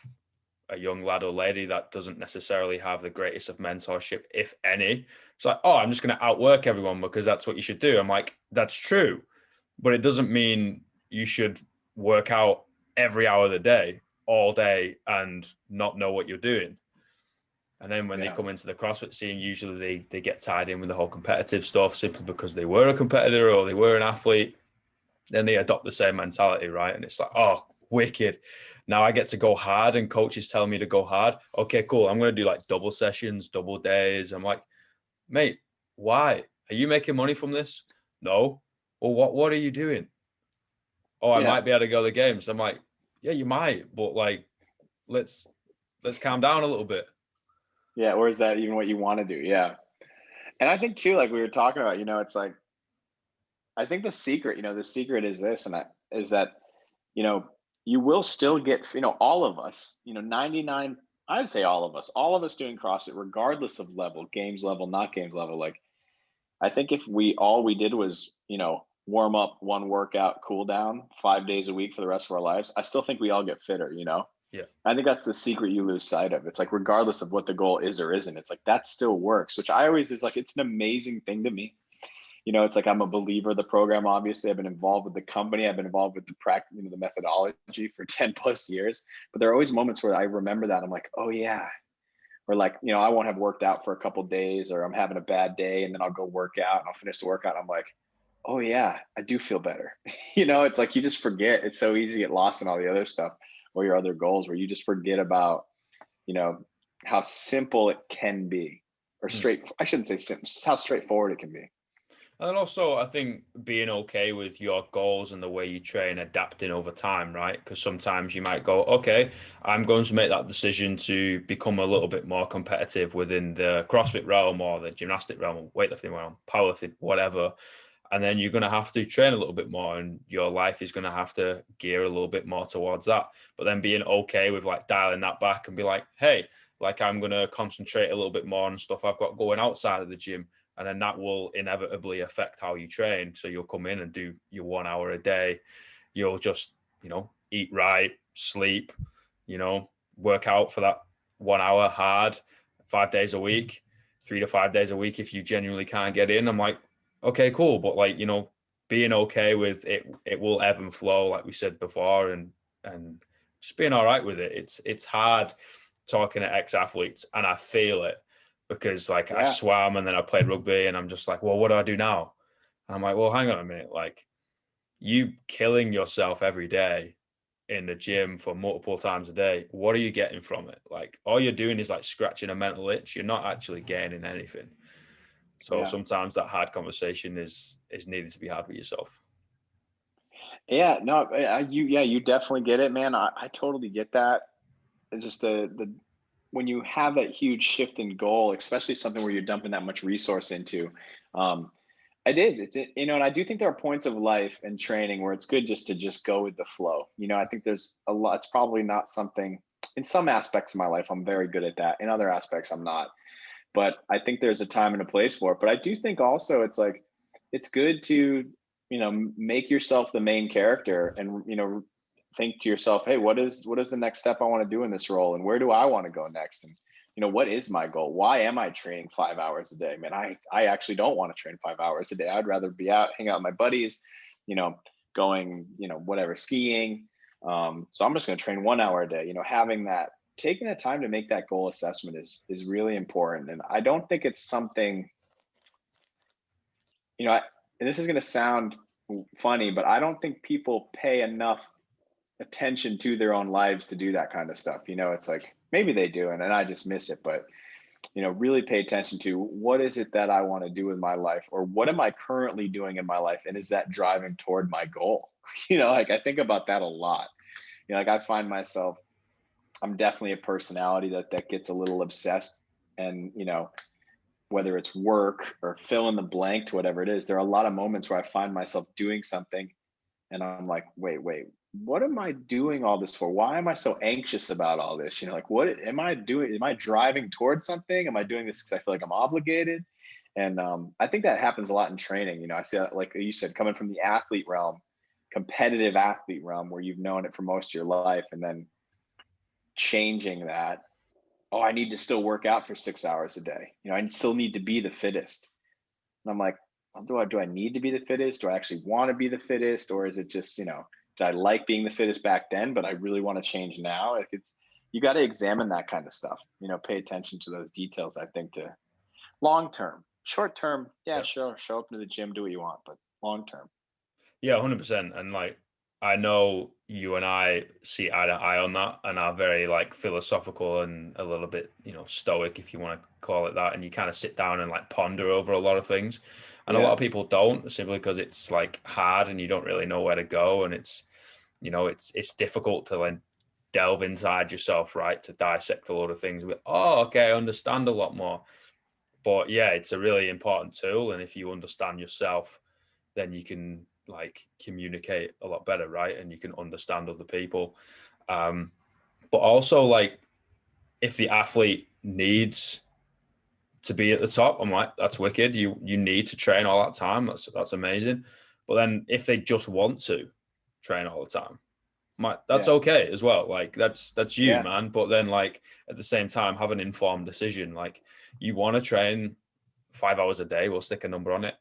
a young lad or lady that doesn't necessarily have the greatest of mentorship, if any? It's like, oh, I'm just going to outwork everyone because that's what you should do. I'm like, that's true, but it doesn't mean you should work out every hour of the day, all day, and not know what you're doing. And then when they Yeah. come into the CrossFit scene, usually they get tied in with the whole competitive stuff simply because they were a competitor or they were an athlete. Then they adopt the same mentality, right? And it's like, oh, wicked. Now I get to go hard and coaches tell me to go hard. Okay, cool. I'm going to do like double sessions, double days. I'm like, mate, why? Are you making money from this? No. Well, what are you doing? Oh, I Yeah. might be able to go to the games. I'm like, yeah, you might, but like, let's calm down a little bit. Yeah. Or is that even what you want to do? Yeah. And I think too, like we were talking about, it's like, I think the secret is this, and is that, you know, you will still get, all of us, 99, I'd say all of us doing CrossFit, regardless of level, games level, not games level. Like, I think if all we did was, warm up, one workout, cool down 5 days a week for the rest of our lives, I still think we all get fitter. Yeah. I think that's the secret you lose sight of. It's like, regardless of what the goal is or isn't, it's like that still works, which I always is like, it's an amazing thing to me. It's like I'm a believer of the program. Obviously, I've been involved with the company. I've been involved with the practice, the methodology for 10 plus years. But there are always moments where I remember that I'm like, oh yeah. Or like, I won't have worked out for a couple of days, or I'm having a bad day, and then I'll go work out and I'll finish the workout. I'm like, oh yeah, I do feel better. It's like you just forget. It's so easy to get lost in all the other stuff or your other goals, where you just forget about, you know, how simple it can be, or Mm. straight. I shouldn't say simple, how straightforward it can be. And also, I think being okay with your goals and the way you train, adapting over time, right? Because sometimes you might go, okay, I'm going to make that decision to become a little bit more competitive within the CrossFit realm or the gymnastic realm, or weightlifting realm, powerlifting, whatever. And then you're going to have to train a little bit more, and your life is going to have to gear a little bit more towards that. But then being okay with like dialing that back and be like, hey, like I'm going to concentrate a little bit more on stuff I've got going outside of the gym, and then that will inevitably affect how you train. So you'll come in and do your 1 hour a day. You'll just, eat right, sleep, work out for that 1 hour hard, 5 days a week, 3 to 5 days a week if you genuinely can't get in. I'm like, okay, cool. But like, being okay with it, it will ebb and flow, like we said before, and just being all right with it. It's hard talking to ex-athletes, and I feel it because like I Yeah. swam and then I played rugby, and I'm just like, well, what do I do now? And I'm like, well, hang on a minute, like you killing yourself every day in the gym for multiple times a day, what are you getting from it? Like all you're doing is like scratching a mental itch. You're not actually gaining anything. So Yeah. sometimes that hard conversation is needed to be had with yourself. Yeah. No, you definitely get it, man. I totally get that. It's just the when you have that huge shift in goal, especially something where you're dumping that much resource into, um, and I do think there are points of life and training where it's good just to just go with the flow. I think there's a lot. It's probably not something in some aspects of my life. I'm very good at that. In other aspects, I'm not. But I think there's a time and a place for it. But I do think also it's like it's good to make yourself the main character and think to yourself, hey, what is the next step I want to do in this role, and where do I want to go next, and what is my goal? Why am I training 5 hours a day? Man, I actually don't want to train 5 hours a day. I'd rather be out, hang out with my buddies, you know, going, whatever, skiing. So I'm just going to train 1 hour a day. Having that, taking the time to make that goal assessment is really important. And I don't think it's something, and this is going to sound funny, but I don't think people pay enough attention to their own lives to do that kind of stuff. It's like maybe they do, and I just miss it. But really pay attention to what is it that I want to do with my life, or what am I currently doing in my life, and is that driving toward my goal? Like I think about that a lot. Like I find myself, I'm definitely a personality that gets a little obsessed, and whether it's work or fill in the blank to whatever it is, there are a lot of moments where I find myself doing something and I'm like, wait, what am I doing all this for? Why am I so anxious about all this? Like, what am I doing? Am I driving towards something? Am I doing this because I feel like I'm obligated? And I think that happens a lot in training. I see that, like you said, coming from the athlete realm, competitive athlete realm, where you've known it for most of your life, and then changing that. Oh, I need to still work out for 6 hours a day. I still need to be the fittest. And I'm like, well, do I need to be the fittest? Do I actually want to be the fittest? Or is it just, did I like being the fittest back then, but I really want to change now? Like you got to examine that kind of stuff, pay attention to those details, I think, to long term. Short term, yeah, Yeah. sure. Show up to the gym, do what you want, but long term. Yeah, 100%. And like, I know you and I see eye to eye on that and are very like philosophical and a little bit, stoic, if you want to call it that. And you kind of sit down and like ponder over a lot of things. And a lot Yeah. of people don't, simply because it's like hard and you don't really know where to go. And it's difficult to like delve inside yourself, right? To dissect a lot of things. Oh, okay, I understand a lot more. But yeah, it's a really important tool. And if you understand yourself, then you can like communicate a lot better, right? And you can understand other people. Um, but also like if the athlete needs to be at the top, I'm like, that's wicked. You need to train all that time. That's amazing. But then if they just want to train all the time, that's Yeah. okay as well. Like that's you, Yeah. man. But then like at the same time, have an informed decision. Like you want to train 5 hours a day, we'll stick a number on it.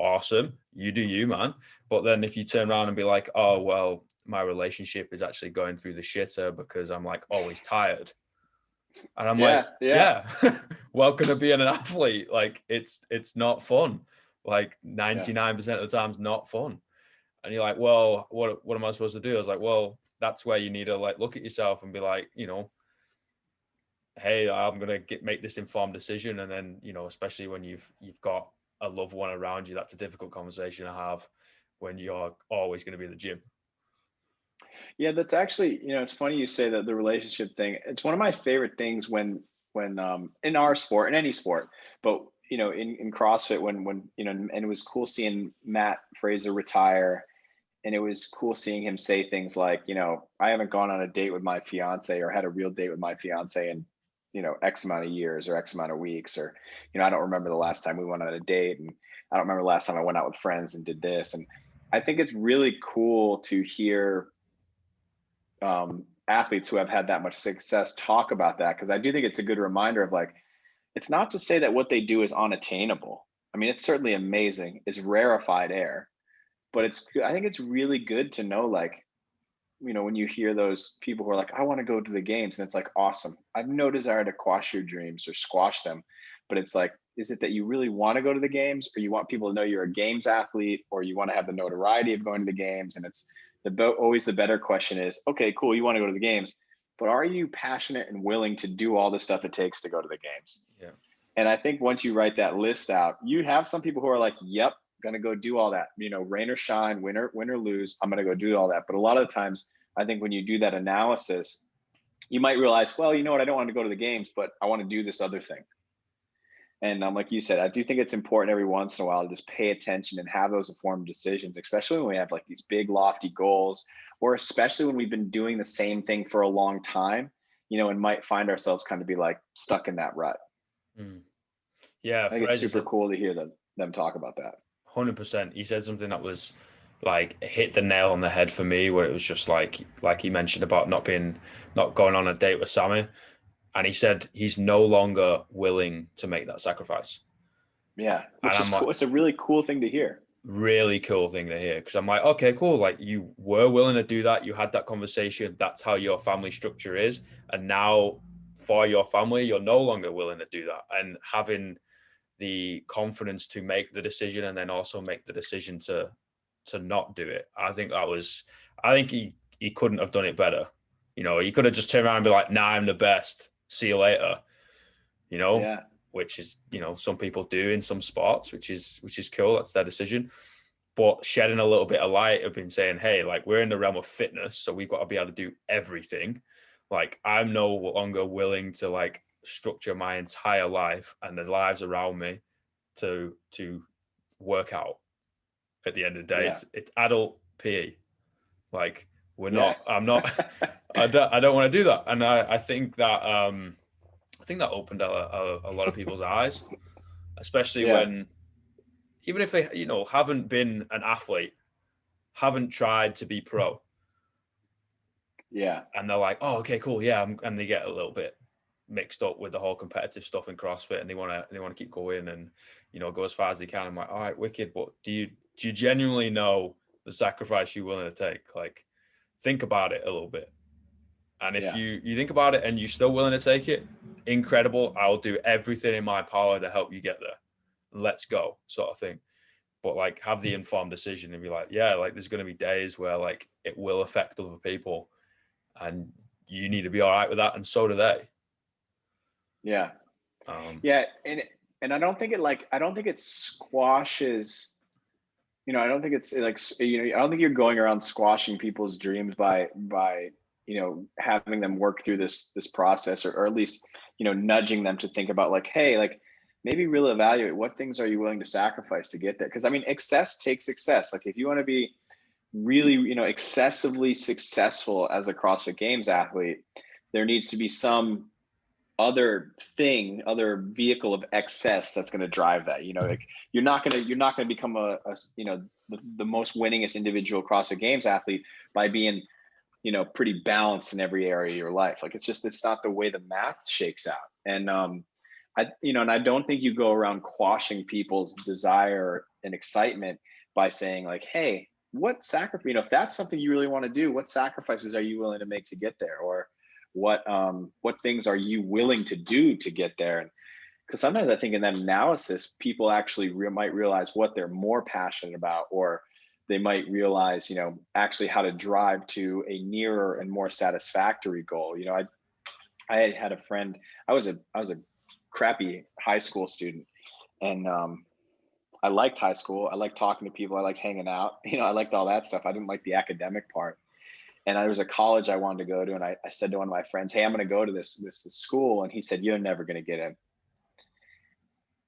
Awesome. You do you, man. But then if you turn around and be like, oh, well, my relationship is actually going through the shitter because I'm like always tired. And I'm like, Yeah. Yeah. yeah, welcome to being an athlete. Like it's not fun. Like Yeah. 99% of the time, it's not fun. And you're like, well, what am I supposed to do? I was like, well, that's where you need to like look at yourself and be like, hey, I'm gonna make this informed decision. And then, especially when you've got a loved one around you, that's a difficult conversation to have when you're always going to be in the gym. Yeah, that's actually, it's funny you say that, the relationship thing. It's one of my favorite things when in our sport, in any sport, but in CrossFit, when and it was cool seeing Matt Fraser retire, and it was cool seeing him say things like, I haven't gone on a date with my fiance or had a real date with my fiance in, X amount of years or X amount of weeks, or, I don't remember the last time we went on a date, and I don't remember the last time I went out with friends and did this. And I think it's really cool to hear athletes who have had that much success talk about that, because I do think it's a good reminder of, like, it's not to say that what they do is unattainable. I mean, it's certainly amazing. It's rarefied air, but I think it's really good to know, like, when you hear those people who are like, I want to go to the games, and it's like, awesome. I have no desire to quash your dreams or squash them, but it's like, is it that you really want to go to the games, or you want people to know you're a games athlete, or you want to have the notoriety of going to the games? And it's always the better question is, okay, cool, you want to go to the games, but are you passionate and willing to do all the stuff it takes to go to the games? Yeah. And I think once you write that list out, you have some people who are like, yep, gonna go do all that, rain or shine, win or lose, I'm gonna go do all that. But a lot of the times, I think when you do that analysis, you might realize, well, you know what, I don't want to go to the games, but I want to do this other thing. And like you said, I do think it's important every once in a while to just pay attention and have those informed decisions, especially when we have like these big lofty goals, or especially when we've been doing the same thing for a long time, and might find ourselves kind of be like stuck in that rut. Mm. Yeah, I think it's Fraser super said cool to hear them talk about that. 100%. He said something that was like hit the nail on the head for me, where it was just like he mentioned about not going on a date with Sammy, and he said he's no longer willing to make that sacrifice. Yeah, And which is I'm like, cool. It's a really cool thing to hear. really cool thing to hear, because I'm like, okay, cool. Like, you were willing to do that. You had that conversation. That's how your family structure is. And now for your family, you're no longer willing to do that. And having the confidence to make the decision, and then also make the decision to not do it. I think he couldn't have done it better. He could have just turned around and be like, nah, I'm the best. See you later. You know, Yeah, which is, some people do in some sports, which is cool. That's their decision. But shedding a little bit of light, have been saying, hey, like, we're in the realm of fitness, so we've got to be able to do everything. Like, I'm no longer willing to like structure my entire life and the lives around me to work out. At the end of the day, yeah, it's adult PE. Like, yeah, I'm not, I don't want to do that. And I think that opened a lot of people's eyes, especially yeah, when, even if they, haven't been an athlete, haven't tried to be pro, yeah, and they're like, oh, okay, cool, yeah, and they get a little bit mixed up with the whole competitive stuff in CrossFit, and they want to keep going and go as far as they can. I'm like, all right, wicked, but do you genuinely know the sacrifice you're willing to take? Like, think about it a little bit. And if yeah, you think about it and you're still willing to take it, incredible. I'll do everything in my power to help you get there. Let's go, sort of thing. But like, have the informed decision and be like, yeah, like, there's going to be days where like it will affect other people, and you need to be all right with that, and so do they. yeah, Um, yeah. And I don't think it squashes. I don't think it's like, I don't think you're going around squashing people's dreams by having them work through this process, or at least nudging them to think about, like, hey, like, maybe really evaluate what things are you willing to sacrifice to get there. Because I mean, excess takes success. Like, if you want to be really excessively successful as a CrossFit Games athlete, there needs to be some other vehicle of excess that's going to drive that. Like, you're not going to become a the most winningest individual CrossFit Games athlete by being pretty balanced in every area of your life. Like, it's not the way the math shakes out. And and I don't think you go around quashing people's desire and excitement by saying, like, hey, what sacrifice, if that's something you really want to do, what sacrifices are you willing to make to get there? Or what things are you willing to do to get there? Because sometimes I think in that analysis, people actually might realize what they're more passionate about, or they might realize, actually how to drive to a nearer and more satisfactory goal. I had a friend. I was a crappy high school student, and I liked high school. I liked talking to people. I liked hanging out. I liked all that stuff. I didn't like the academic part. And there was a college I wanted to go to, and I said to one of my friends, "Hey, I'm going to go to this school," and he said, "You're never going to get in."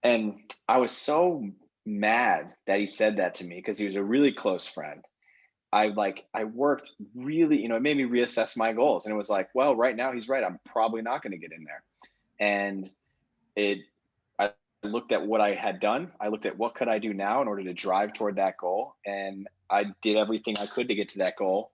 And I was so mad that he said that to me because he was a really close friend. I worked really, it made me reassess my goals, and it was like, well, right now he's right. I'm probably not going to get in there. And it I looked at what I had done. I looked at what could I do now in order to drive toward that goal, and I did everything I could to get to that goal.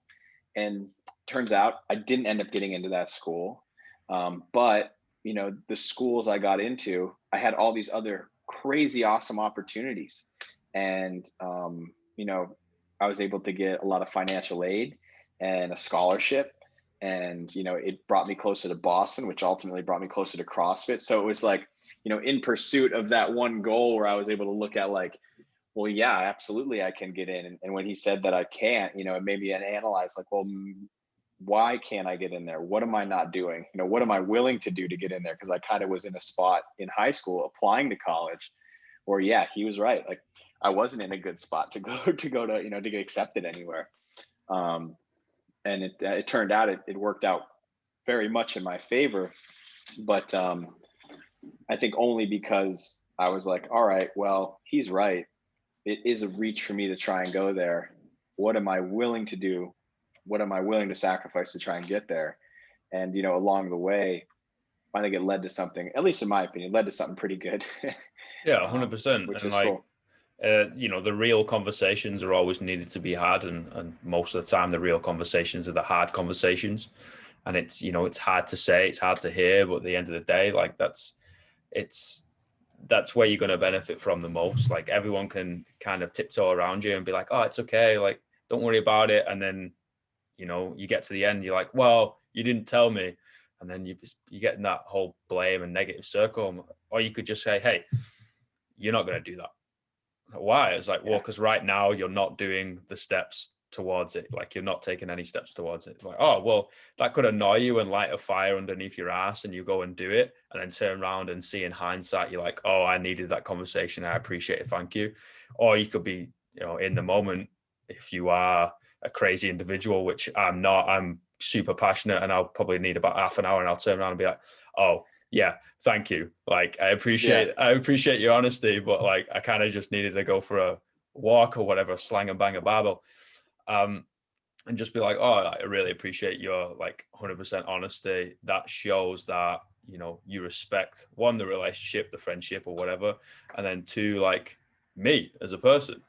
And turns out I didn't end up getting into that school. But the schools I got into, I had all these other crazy awesome opportunities. And I was able to get a lot of financial aid and a scholarship. And it brought me closer to Boston, which ultimately brought me closer to CrossFit. So it was like, in pursuit of that one goal where I was able to look at like, well, yeah, absolutely, I can get in. And when he said that I can't, it made me analyze like, well, why can't I get in there? What am I not doing? What am I willing to do to get in there? Because I kind of was in a spot in high school applying to college where, yeah, he was right. Like I wasn't in a good spot to go to get accepted anywhere. And it turned out it worked out very much in my favor. But I think only because I was like, all right, well, he's right. It is a reach for me to try and go there. What am I willing to do? What am I willing to sacrifice to try and get there? And along the way, I think it led to something, at least in my opinion, led to something pretty good. Yeah, 100%. Which And is like, cool. the real conversations are always needed to be had, and most of the time, the real conversations are the hard conversations. And it's hard to say, it's hard to hear, but at the end of the day, like it's that's where you're going to benefit from the most. Like everyone can kind of tiptoe around you and be like, "Oh, it's okay, like don't worry about it," and then you get to the end, you're like, "Well, you didn't tell me," and then you get in that whole blame and negative circle. Or you could just say, "Hey, you're not going to do that." Why? It's like, well, Yeah. because right now you're not doing the steps towards it. Like you're not taking any steps towards it. It's like, oh, well, that could annoy you and light a fire underneath your ass, and you go and do it, and then turn around and see in hindsight, you're like, oh, I needed that conversation. I appreciate it. Thank you. Or you could be, in the moment, if you are a crazy individual, which I'm not, I'm super passionate and I'll probably need about half an hour, and I'll turn around and be like, oh, yeah, thank you. Like Yeah. I appreciate your honesty, but like I kind of just needed to go for a walk or whatever, slang and bang a barbell. And just be like, oh, I really appreciate your like 100% honesty. That shows that, you respect one, the relationship, the friendship or whatever. And then two, like me as a person.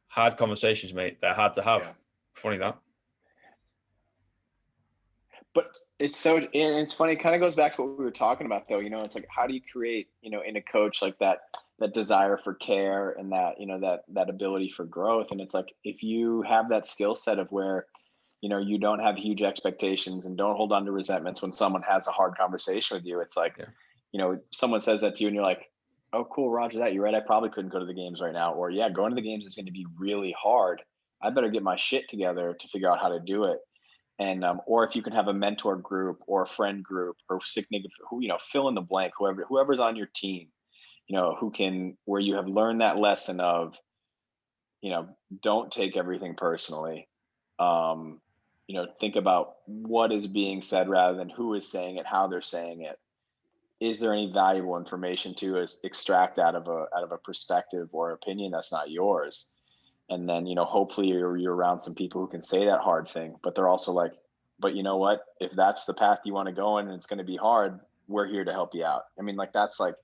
Hard conversations, mate. They're hard to have. Yeah. Funny that. But and it's funny, it kind of goes back to what we were talking about though. It's like, how do you create, in a coach like that desire for care and that, that ability for growth. And it's like, if you have that skill set of where, you don't have huge expectations and don't hold on to resentments when someone has a hard conversation with you, it's like, Yeah. someone says that to you and you're like, oh, cool, Roger that. You're right. I probably couldn't go to the games right now. Or yeah, going to the games is going to be really hard. I better get my shit together to figure out how to do it. And or if you can have a mentor group or a friend group or significant, who fill in the blank, whoever's on your team, who can, where you have learned that lesson of, don't take everything personally. um think about what is being said rather than who is saying it, how they're saying it. Is there any valuable information to extract out of a perspective or opinion that's not yours? And then hopefully you're around some people who can say that hard thing, but they're also like, but you know what, if that's the path you want to go in and it's going to be hard, we're here to help you out. I mean, like, that's like,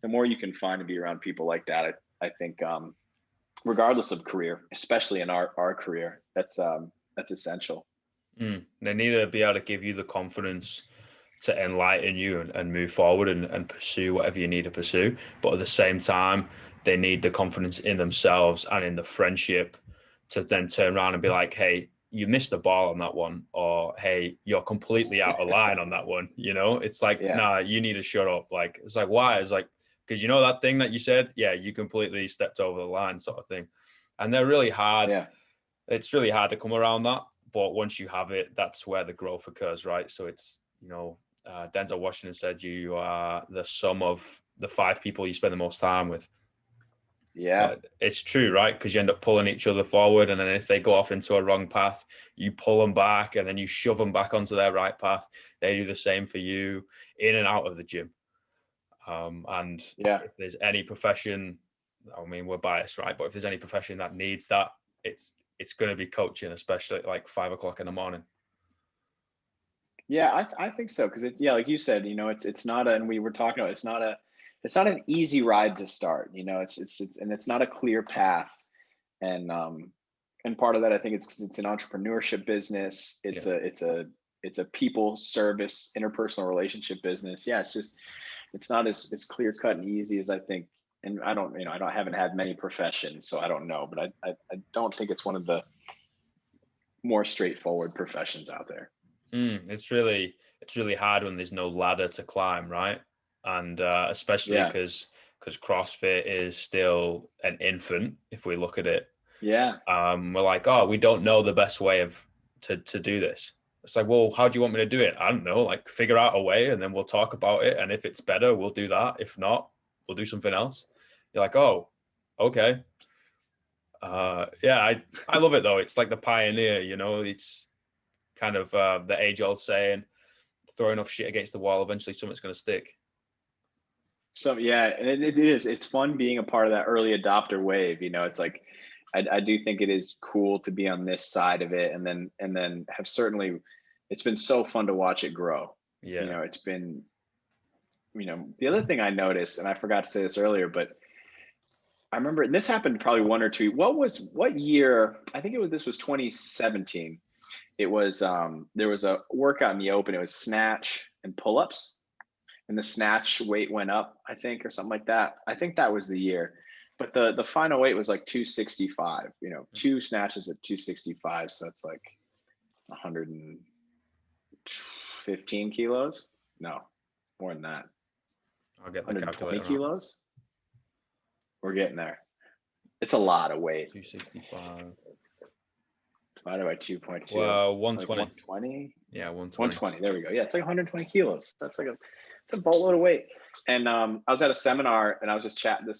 the more you can find to be around people like that, I think, regardless of career, especially in our career, that's essential. They need to be able to give you the confidence to enlighten you and move forward and pursue whatever you need to pursue. But at the same time, they need the confidence in themselves and in the friendship to then turn around and be like, hey, you missed the ball on that one, or hey, you're completely out of line on that one. It's like, Yeah. nah, you need to shut up. Like, it's like, why? It's like, because that thing that you said, yeah, you completely stepped over the line, sort of thing. And they're really hard. Yeah. It's really hard to come around that. But once you have it, that's where the growth occurs, right? So it's, Denzel Washington said you are the sum of the five people you spend the most time with. Yeah. But it's true, right? Because you end up pulling each other forward, and then if they go off into a wrong path, you pull them back, and then you shove them back onto their right path. They do the same for you in and out of the gym. And Yeah. if there's any profession, I mean, we're biased, right? But if there's any profession that needs that, it's going to be coaching, especially at like 5 o'clock in the morning. Yeah, I think so because yeah, like you said, it's not a, and we were talking about it's not an easy ride to start. And it's not a clear path, and and part of that I think it's 'cause it's an entrepreneurship business. Yeah. It's a people service interpersonal relationship business. Yeah, it's not as clear cut and easy as I think. And I haven't had many professions, so I don't know, but I don't think it's one of the more straightforward professions out there. It's really hard when there's no ladder to climb, right? And especially Yeah. because CrossFit is still an infant, if we look at it. Yeah. We're like, oh, we don't know the best way of to do this. It's like, well, how do you want me to do it? I don't know. Like, figure out a way, and then we'll talk about it. And if it's better, we'll do that. If not, we'll do something else. You're like, oh, okay. Yeah, I love it though. It's like the pioneer, It's kind of the age-old saying, throw enough shit against the wall, eventually something's going to stick. So yeah, and it is. It's fun being a part of that early adopter wave. It's like I do think it is cool to be on this side of it, and then have certainly. It's been so fun to watch it grow. Yeah. It's been. The other thing I noticed, and I forgot to say this earlier, but I remember, and this happened probably one or two. What year? I think this was 2017. It was there was a workout in the open. It was snatch and pull-ups, and the snatch weight went up, I think, or something like that. I think that was the year. But the final weight was like 265, two snatches at 265. So that's like 115 kilos. No, more than that. I'll get the 120 calculator out. kilos. We're getting there. It's a lot of weight. 265. Divided by 2.2. Well, Like 120. 120. Yeah, 120. 120. There we go. Yeah, it's like 120 kilos. It's a boatload of weight. And I was at a seminar and I was just chatting to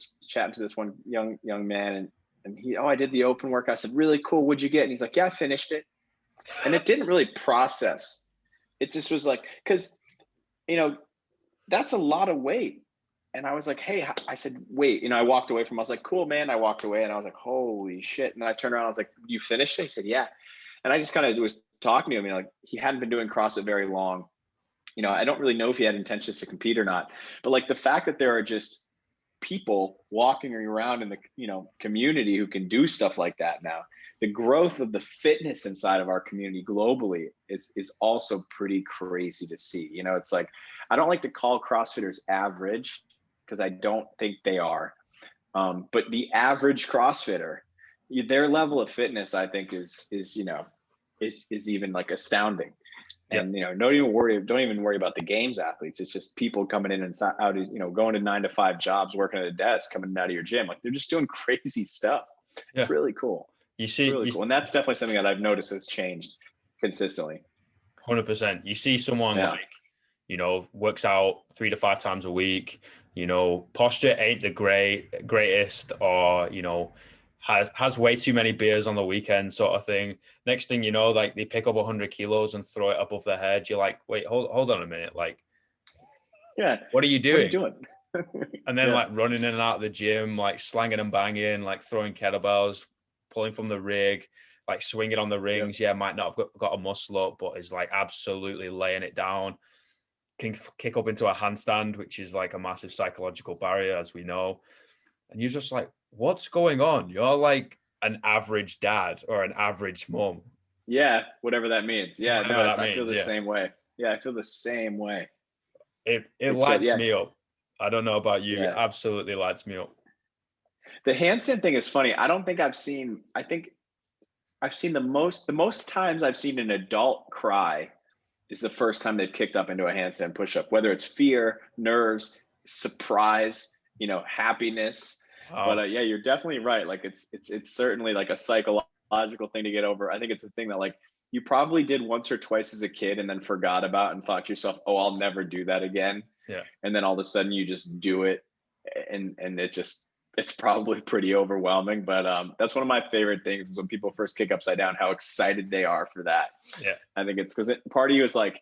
this one young man, and I did the open work. I said, really cool. What'd you get? And he's like, yeah, I finished it. And it didn't really process. It just was like, because that's a lot of weight. And I was like, hey, I said, wait, I walked away from, I was like, cool, man. I walked away and I was like, holy shit. And then I turned around, I was like, you finished it? He said, yeah. And I just kind of was talking to him, like he hadn't been doing CrossFit very long. I don't really know if he had intentions to compete or not, but like the fact that there are just people walking around in the, community who can do stuff like that now, the growth of the fitness inside of our community globally is also pretty crazy to see. It's like, I don't like to call CrossFitters average because I don't think they are. But the average CrossFitter, their level of fitness, I think is even like astounding. Yeah. And don't even worry about the games athletes. It's just people coming in and out, going to 9-to-5 jobs, working at a desk, coming out of your gym. Like they're just doing crazy stuff. Yeah. It's really cool. You see, really cool. And that's definitely something that I've noticed has changed consistently. 100%. You see someone like, works out 3 to 5 times a week, posture ain't the greatest, or, has way too many beers on the weekend sort of thing. Next thing you know, like they pick up 100 kilos and throw it above their head. You're like, wait, hold on a minute. Like, yeah, what are you doing? What are you doing? And then like running in and out of the gym, like slanging and banging, like throwing kettlebells, pulling from the rig, like swinging on the rings. Yeah, might not have got a muscle up, but is like absolutely laying it down. Can kick up into a handstand, which is like a massive psychological barrier, as we know. And you're just like, what's going on? You're like an average dad or an average mom. Yeah, whatever that means. Yeah, Whatever that I means, feel the yeah. same way. Yeah, I feel the same way. It lights me up. I don't know about you. It Yeah. absolutely lights me up. The handstand thing is funny. I don't think I've seen. I think I've seen the most times I've seen an adult cry is the first time they've kicked up into a handstand push-up, whether it's fear, nerves, surprise, happiness. Wow. But yeah, you're definitely right. Like it's certainly like a psychological thing to get over. I think it's a thing that like you probably did once or twice as a kid and then forgot about and thought to yourself, oh, I'll never do that again. Yeah. And then all of a sudden you just do it, and it just it's probably pretty overwhelming, but that's one of my favorite things is when people first kick upside down, how excited they are for that. Yeah. I think it's because part of you is like,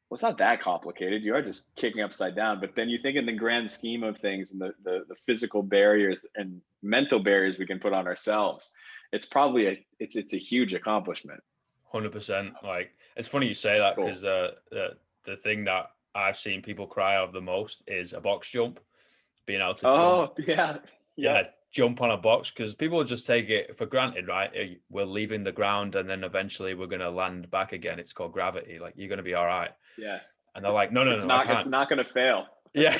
well, it's not that complicated. You are just kicking upside down. But then you think in the grand scheme of things and the physical barriers and mental barriers we can put on ourselves, it's probably it's a huge accomplishment. 100%. Like, it's funny you say that Cool. because the thing that I've seen people cry of the most is a box jump, being able to jump. Oh yeah. Yeah, Yep. jump on a box because people just take it for granted, right? We're leaving the ground and then eventually we're going to land back again. It's called gravity. Like, you're going to be all right. Yeah. And they're like, no, no, It's no, I not it's can't. not gonna fail. Yeah.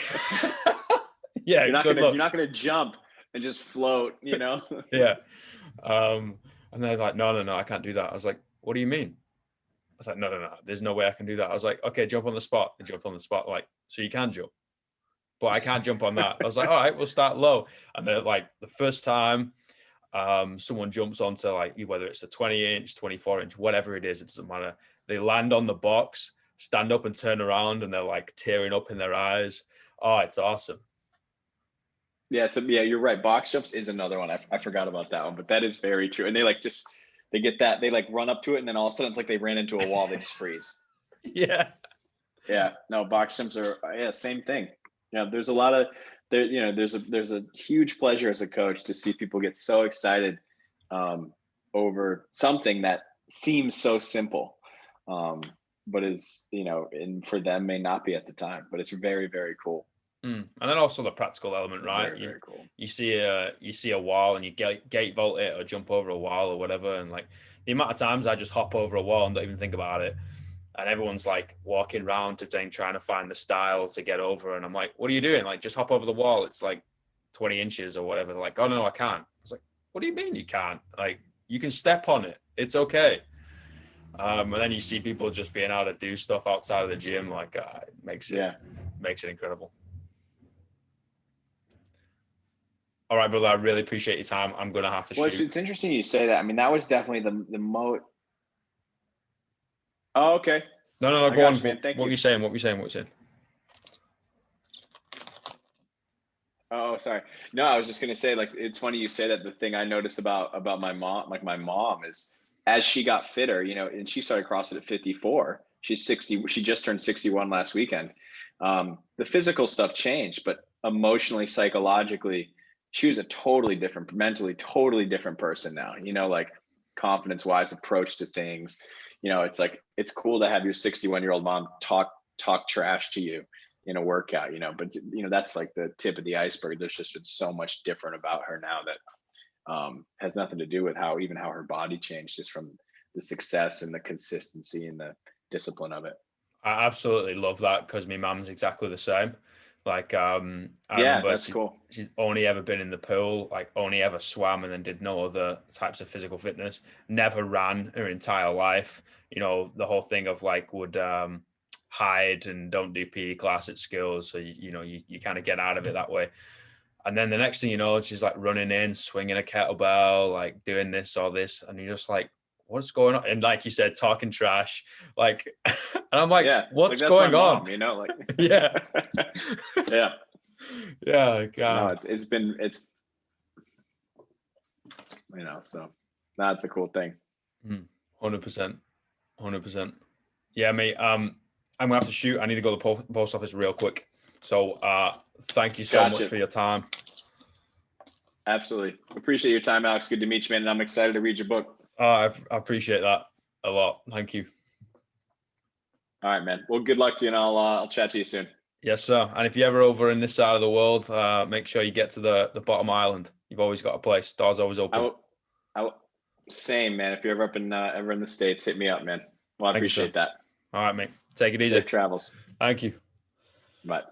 Yeah, good You're luck. not gonna jump and just float, you know? Yeah. And they're like, no, no, no, I can't do that. I was like, what do you mean? I was like, no, no, no, there's no way I can do that. I was like, okay, jump on the spot. They jumped on the spot. Like, so you can jump, but I can't jump on that. I was like, all right, we'll start low. And then like the first time someone jumps onto like whether it's a 20-inch, 24-inch, whatever it is, it doesn't matter. They land on the box, stand up and turn around, and they're like tearing up in their eyes. Oh, it's awesome. Yeah, yeah, you're right. Box jumps is another one. I forgot about that one, but that is very true. And they like just they get that they like run up to it, and then all of a sudden it's like they ran into a wall. They just freeze. Yeah. Yeah, no, box jumps are yeah, same thing. Yeah, there's a lot of there. You know, there's a huge pleasure as a coach to see people get so excited over something that seems so simple, um, but is and for them may not be at the time. But it's very very cool. And then also the practical element, It's right? very very cool. You see a wall and you gate vault it or jump over a wall or whatever, and like the amount of times I just hop over a wall and don't even think about it, and everyone's like walking around to thing trying to find the style to get over, and I'm like, what are you doing? Like, just hop over the wall. It's like 20 inches or whatever. They're like, oh no, I can't. It's like, what do you mean you can't? Like, you can step on it. It's okay. And then you see people just being able to do stuff outside of the gym, like it Yeah. makes it incredible. All right, brother. I really appreciate your time. I'm gonna have to Well, shoot. it's interesting you say that. I mean, that was definitely the mo. Oh, okay. No, no, no. I Go got on. you, man. What Thank were you. you saying? What were you saying? What were you saying? Oh, sorry. No, I was just gonna say, like, it's funny you say that. The thing I noticed about my mom, like my mom, is as she got fitter, and she started CrossFit at 54. She's 60. She just turned 61 last weekend. The physical stuff changed, but emotionally, psychologically, she was a totally different, mentally, totally different person now. Like confidence-wise approach to things. It's like it's cool to have your 61-year-old mom talk trash to you in a workout, but that's like the tip of the iceberg. There's just been so much different about her now that has nothing to do with how her body changed, just from the success and the consistency and the discipline of it. I absolutely love that because my mum's exactly the same. Like, I Yeah, remember that's cool. she's only ever been in the pool, like only ever swam and then did no other types of physical fitness. Never ran her entire life. The whole thing of like would hide and don't do PE class at school, so you kind of get out of it that way. And then the next thing you know, she's like running in, swinging a kettlebell, like doing this or this, and you're just like, what's going on? And like you said, talking trash, like, and I'm like, Yeah, like what's that's my going on? mom, like Yeah, yeah. yeah, No, God. it's so that's a cool thing. 100%, 100%. Yeah, mate. I'm gonna have to shoot. I need to go to the post office real quick. So, thank you so much Gotcha. for your time. Absolutely. Appreciate your time, Alex. Good to meet you, man. And I'm excited to read your book. I appreciate that a lot. Thank you. All right, man. Well, good luck to you, and I'll chat to you soon. Yes, sir. And if you're ever over in this side of the world, make sure you get to the bottom island. You've always got a place. Doors always I open. will, I will, same, man. If you're ever in the States, hit me up, man. Well, I Thank you, sir. appreciate that. All right, mate. Take it easy. Safe travels. Thank you. Bye.